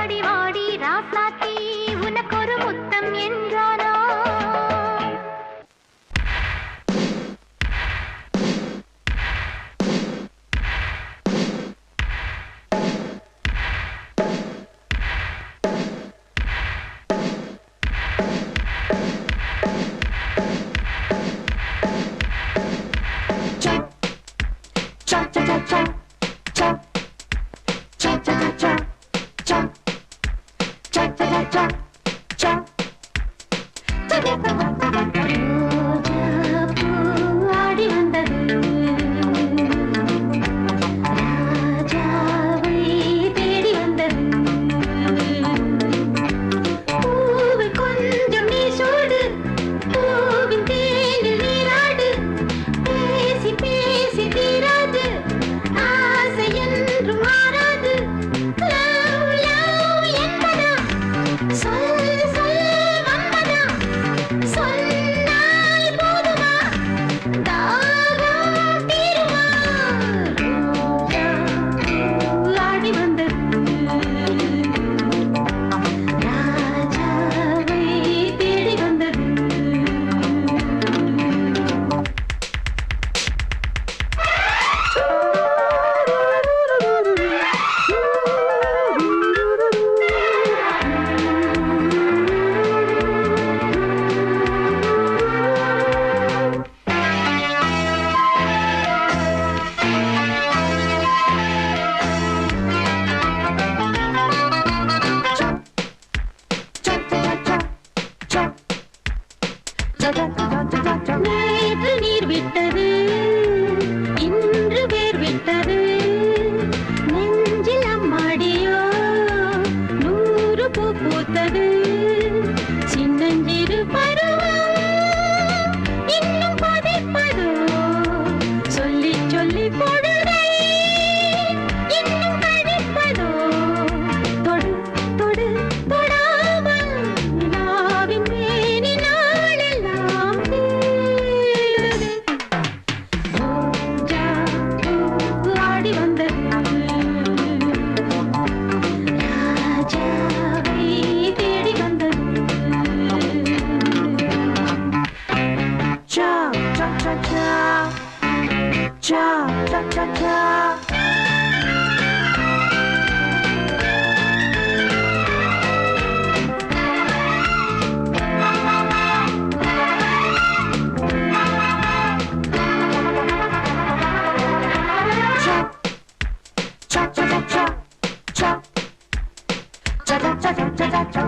அடிவாடி ராசாத்தி உனக்கொரு முத்தம் என்றானா ஆடி வந்தது ராஜாவை தேடி வந்தது பூவை கொஞ்சம் நீ சூடு பூவின் தேனில் நீராடு பேசி பேசி தீராது ஆசை என்று மாறாது லவ் லவ் என்பதா சொல் சொல் வந்ததா சொன்னால் போதுமா தாகம் தீருமா ரோஜா ஆடி வந்தது ராஜாவை தேடி வந்தது நேற்று நீர் விட்டது இன்று வேர் விட்டது நெஞ்சில் அம்மாடியோ 100 பூ பூத்தது சின்னஞ்சிறு பருவம் இன்னும் கொதிப்பதோ சொல்லி சொல்லி பொழுதை இன்னும் கழிப்பதோ தொடு தொடு தொடாமல் நிலாவின் மேனி நாளெல்லாம் தேடுது ரோஜா பூ ஆடி வந்தது ராஜாவை தேடி வந்தது சா சா சா சா சா சா சா சா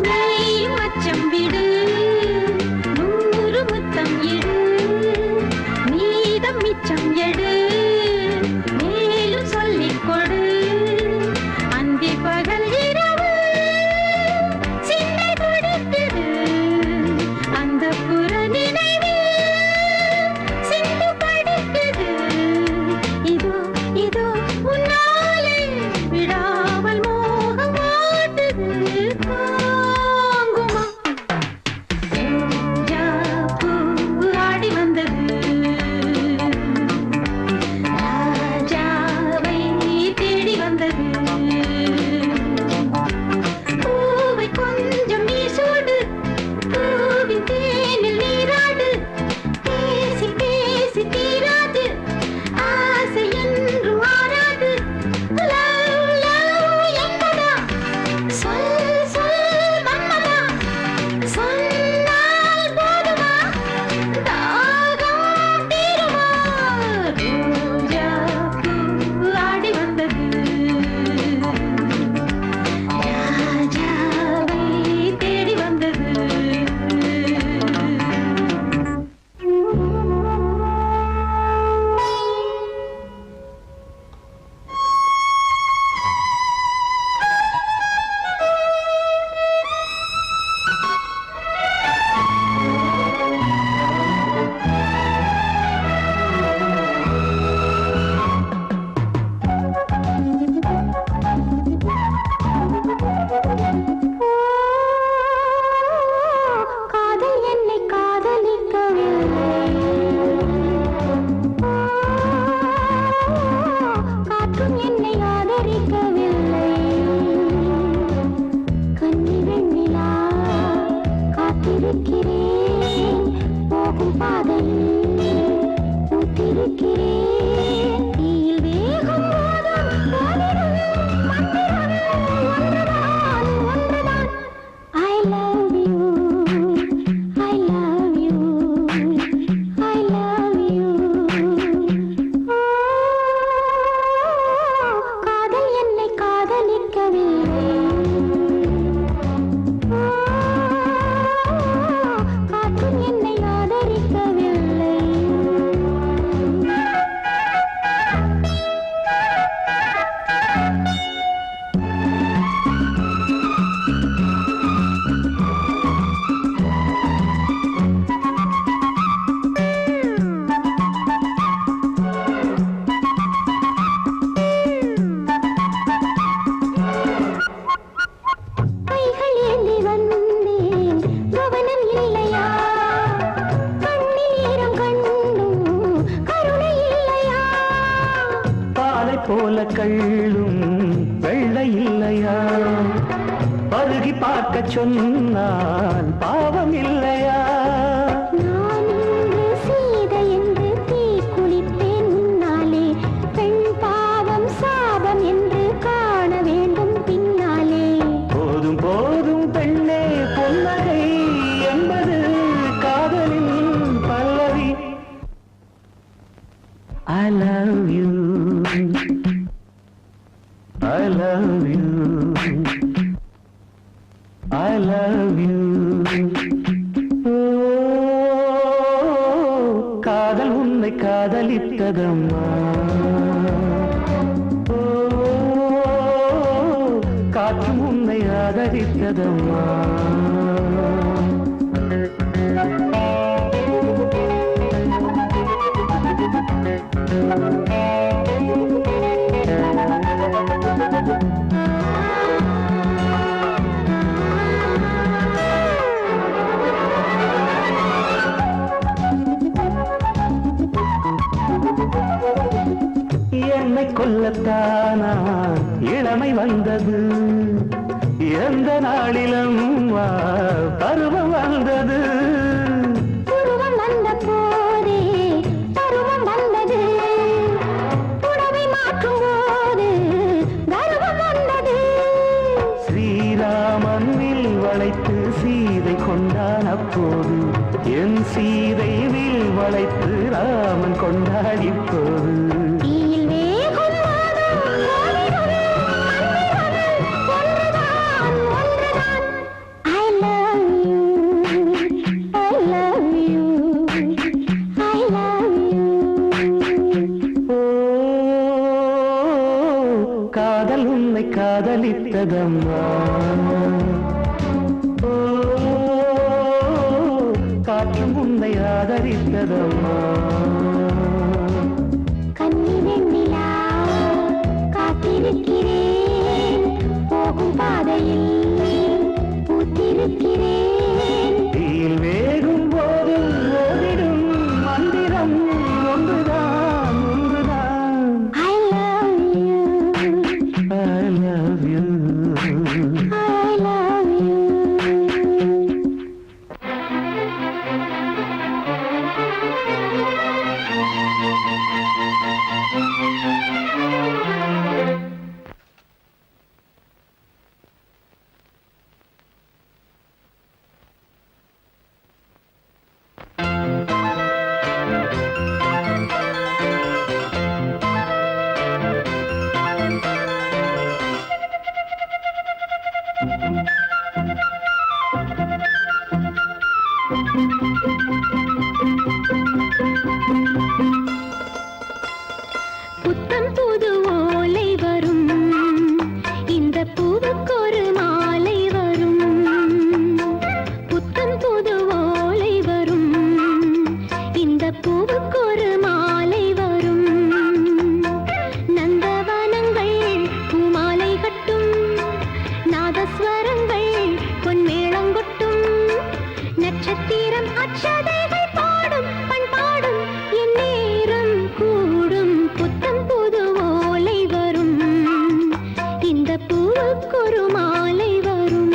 நீயும் அச்சம் விடு 100 முத்தம் இடு மீதம் மிச்சம் எடு மேலும் சொல்லிக் கொடு அந்தி பகல் இரவு சிந்தை துடிக்குது அந்த புற நினைவில் சிந்து படிக்குது இதோ இதோ உன்னாலே விடாமல் மோகம் வாட்டுது தாங்குமா பார்க்க சொன்னால் பாவம் இல்லையா? நான் இன்று சீதை என்று தீ குளிப்பேன் முன்னாலே, பெண் பாவம் சாபம் என்று காண வேண்டும் பின்னாலே. போதும் போதும் பெண்ணே பொன்னகை என்பது காதலின் பல்லவி. I love you, I love you, I love you. காதல் உன்னை காதலித்ததம்மா, காற்றும் உன்னை ஆதரித்ததம்மா. என்னை கொல்லத்தானா இளமை வந்தது, எந்த நாளிலும் பருவம் வந்தது. உருவம் வந்த போதே பருவம் வந்தது, புடவை மாற்றும் போது கர்வம் வந்தது. ஸ்ரீராமன் வில் வளைத்து சீதை கொண்டான் அப்போது, என் சீதை வில் வளைத்து ராமன் கொண்டாடி போது. தீயில் வேகும் வானம், ஓடிடும் மண்ணில் ஒன்றுதான், ஒன்றுதான். I love you, I love you, I love you. ஓ, காதல் உன்னை காதலித்ததம்மா, ஓ, காற்றும் உன்னை ஆதரித்ததம்மா. கன்னி வெண்ணிலா காத்திருக்கிறேன், போகும் பாதையில் பூத்திருக்கிறேன். தீயில் வேகும் போது ஓடிடும் மந்திரம் ஒன்றுதான், ஒன்றுதான். I love you, I love you. I love you. புத்தம் புது ஓலை வரும், இந்த பூவுக்கு ஒரு மாலை வரும். புத்தம் புது ஓலை வரும், இந்த பூவுக்கு ஒரு மாலை வரும். நந்தவனங்கள் பூமாலை கட்டும், நாதஸ்வரங்கள் பொன்மேளங்கொட்டும். நட்சத்திரம் அச்சதைகள் பாடும், பண்பாடும் என் நேரம் கூடும். புத்தம் புது ஓலை வரும், இந்த பூவுக்கு ஒரு மாலை வரும்.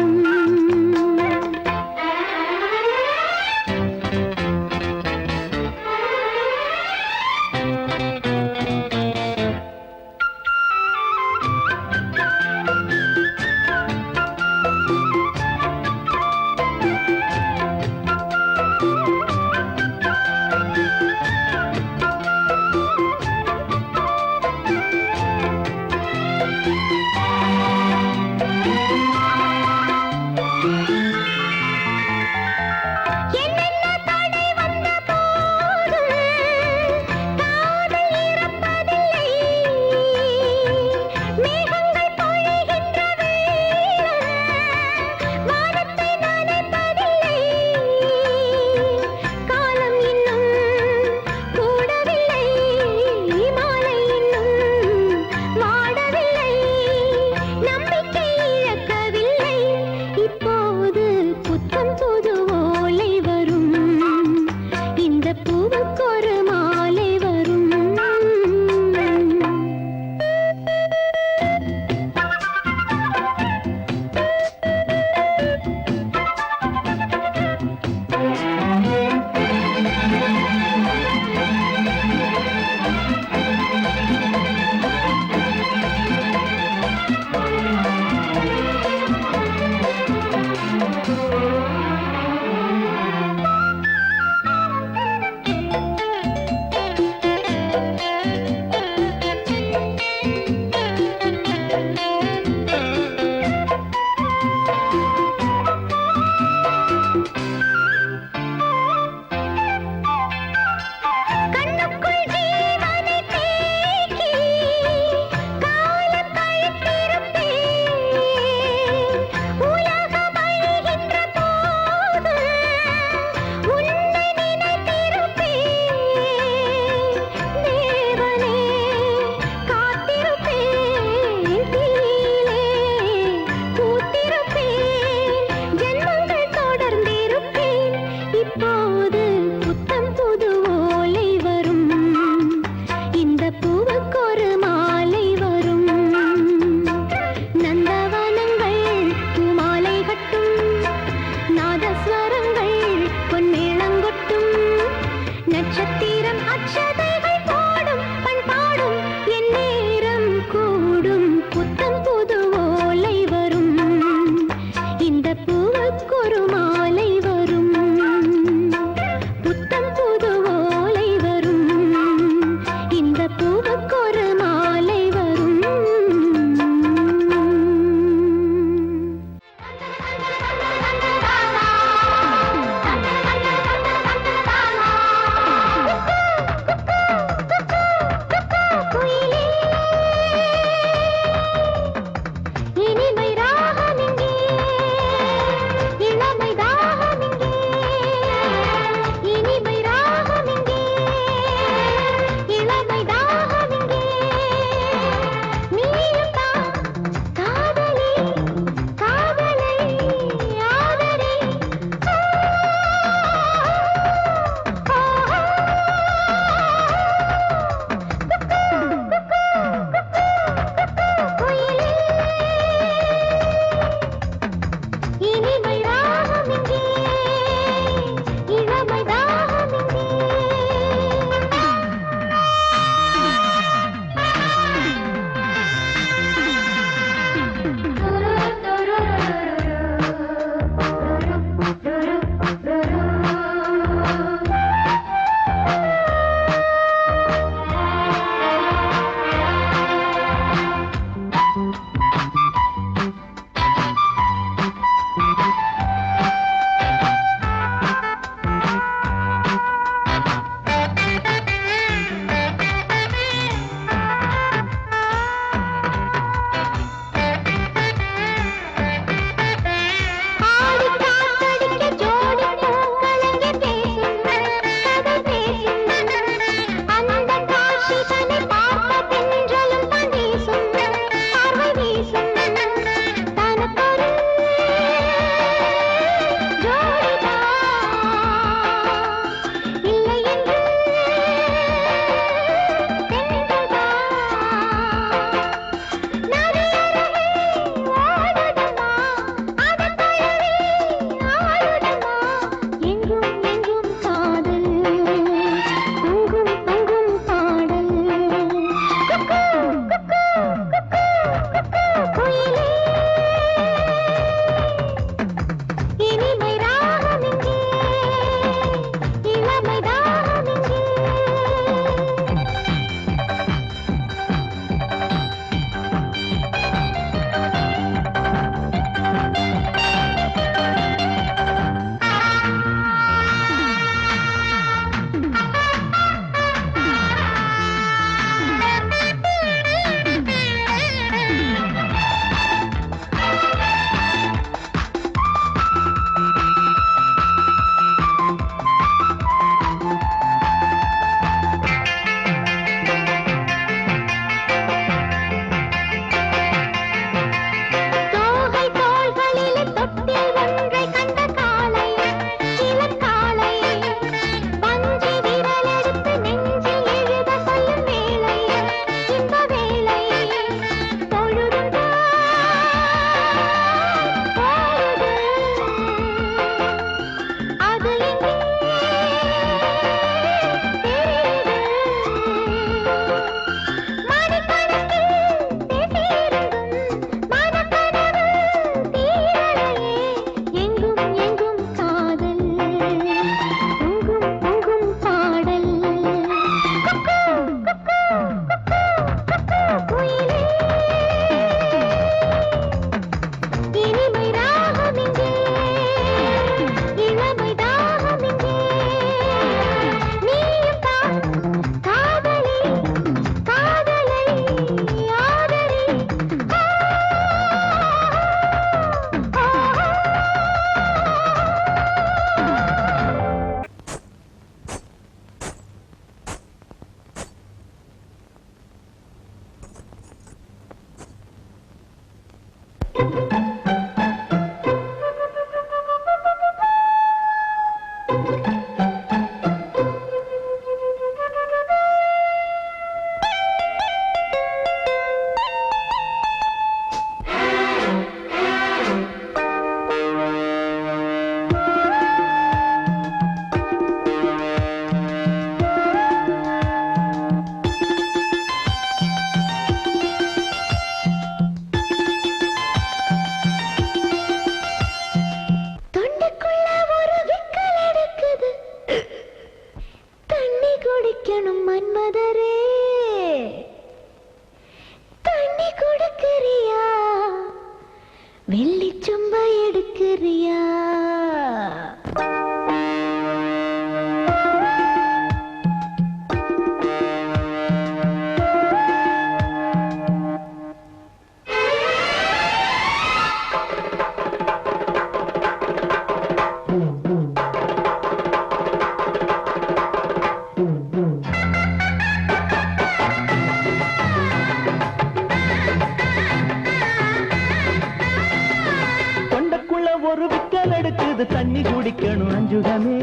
ஒரு விக்கல் எடுக்குது தண்ணி குடிக்கணும் அஞ்சுகமே.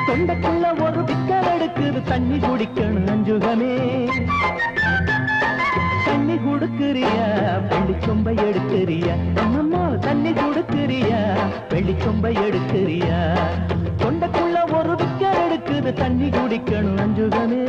தொண்டைக்குள்ள ஒரு விக்கல் எடுக்குது தண்ணி குடிக்கணும் அஞ்சுகமே. தண்ணி குடுக்குறியா வெள்ளி சொம்பை எடுக்கிறியா? அம்மம்மா தண்ணி குடுக்குறியா வெள்ளி சொம்பை எடுக்கிறியா? தொண்டைக்குள்ள ஒரு விக்கல் எடுக்குது தண்ணி குடிக்கணும் அஞ்சுகமே.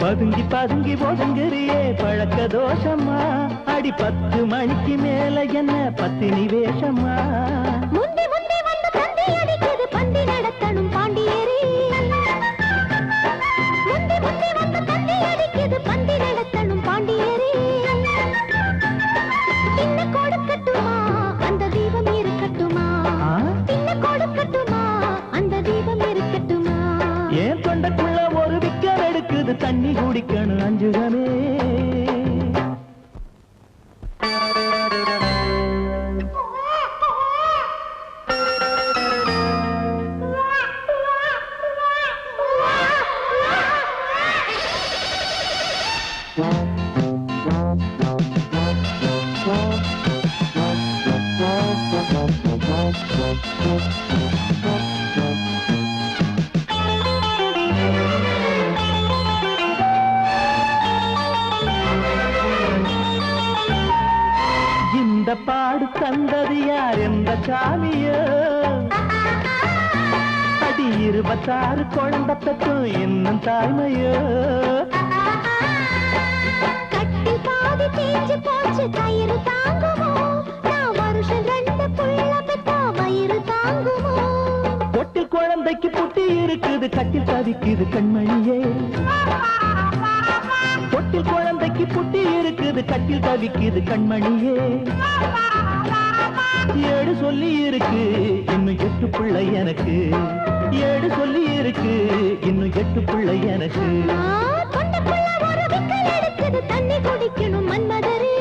பதுங்கி பதுங்கி ஒதுங்குறியே பழக்க தோஷமா? அடி 10 மணிக்கு மேல என்ன பத்தினி வேஷமா? முந்தி முந்தி வந்து பந்தி அடிக்குது பந்தி நடத்தணும் பாண்டியரே. முந்தி முந்தி வந்து பந்தி அடிக்குது பந்தி நடத்தணும் பாண்டியரே. தின்ன கொடுக்கட்டுமா அந்த தீபம் இருக்கட்டுமா? தின்ன கொடுக்கட்டுமா அந்த தீபம் இருக்கட்டுமா? ஏன் தொண்டைக்குள்ள ஒரு விக்கல் எடுக்குது தண்ணி குடிக்கணும் அஞ்சுகமே. இந்த பாடு தந்தது யார் என்ற சாமியோ? அடி 26 குழந்தை பெற்றும் இன்னும் தாய்மையோ? கட்டில் பாதி தேஞ்சு போச்சு கயிறு தாங்குமோ? நான் வருஷம் 2 புள்ள பெற்றா வயிறு தாங்குமோ? பொட்டில் குழந்தைக்கு புட்டி இருக்குது கட்டில் தவிக்குது கண்மணியே. பொட்டில் குழந்தைக்கு புட்டி இருக்குது கட்டில் தவிக்குது கண்மணியே. 7 சொல்லி இருக்கு இன்னும் 8 பிள்ளை எனக்கு. 7 சொல்லி இருக்கு இன்னும் 8 பிள்ளை எனக்கு. தொண்டைக்குள்ள ஒரு விக்கல் எடுக்குது தண்ணி குடிக்கணும் மன்மதரே.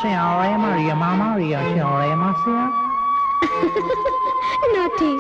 Senhora Maria, Maria, senhora Marcia. Naughty.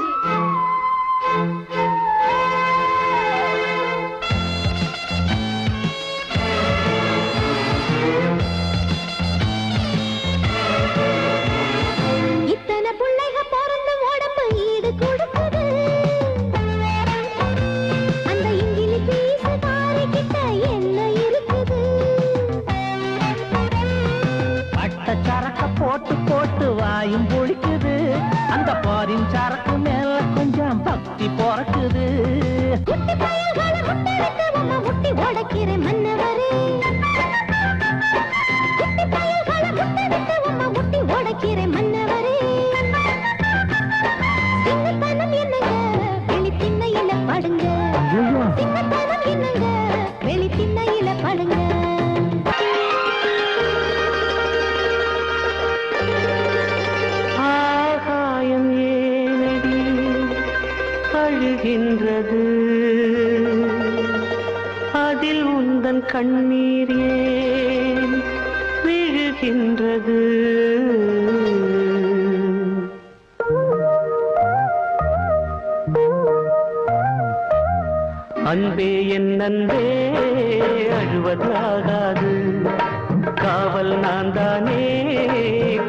குட்டி பயல்களை முட்டெடுத்து உம்மை முட்டி உடைக்கிற மன்னவரே குட்டி பயல்களை முட்டெடுத்து உம்மை முட்டி உடைக்கிற மன்னவரே சின்னத்தனம் என்னங்க வெளி திண்ணையில படுங்க சின்னத்தனம் என்னங்க வெளி திண்ணையில படுங்க ஆகாயம் ஏனடி அழுகின்றது அதில் உந்தன் கண்ணீர் ஏன் விழுகின்றது அன்பே என் அன்பே அழுவது ஆகாது காவல் நான் தானே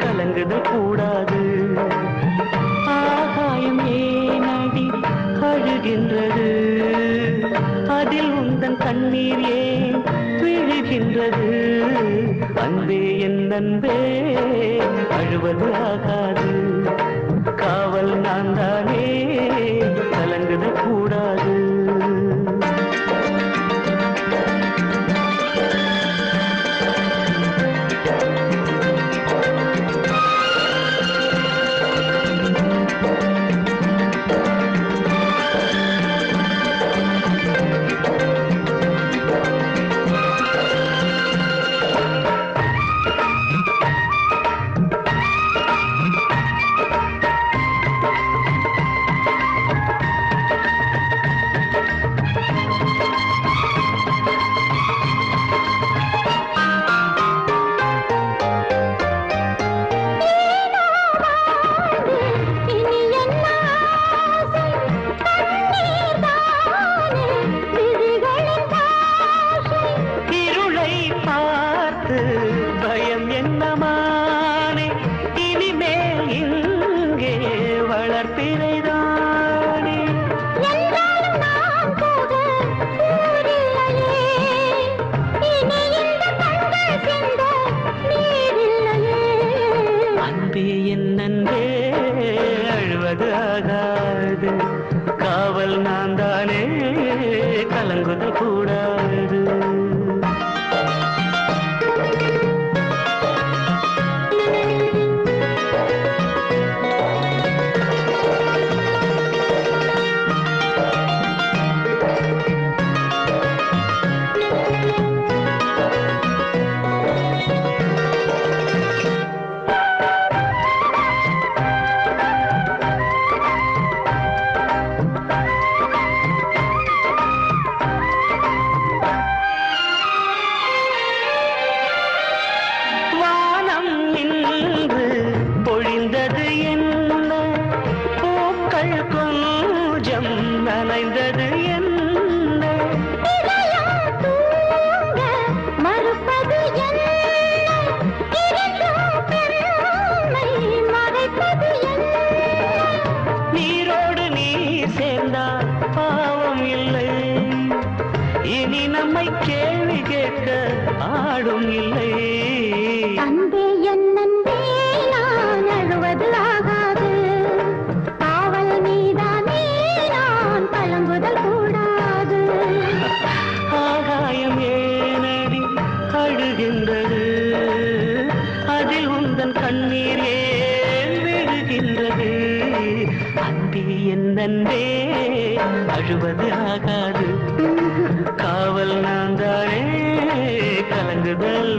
கலங்குதல் கூடாது ஆகாயம் ஏனடி அழுகின்றது அதில் உந்தன் கண்ணீர் ஏன் விழுகின்றது அன்பே என் அன்பே அழுவது ஆகாது காவல் நான் தானே கலங்குதல் கூடாது காவல் நான் தானே கலங்குதல் கூடாது நனைந்தது என்ன மறுப்பது என்ன மறைப்பது என்ன நீரோடு நீர் சேர்ந்தால் பாவம் இல்லை இனி நம்மை கேள்வி கேட்க ஆடும் இல்லை அன்பே என் அன்பே நான் அழுவது ஆகாது காவல் நீதானே நான் கலங்குதல் கூடாது ஆகாயம் ஏனடி அழுகின்றது அதில் உந்தன் கண்ணீர் ஏன் விழுகின்றது அன்பே என் அன்பே அழுவது ஆகாது காவல் நான் தானே கலங்குதல்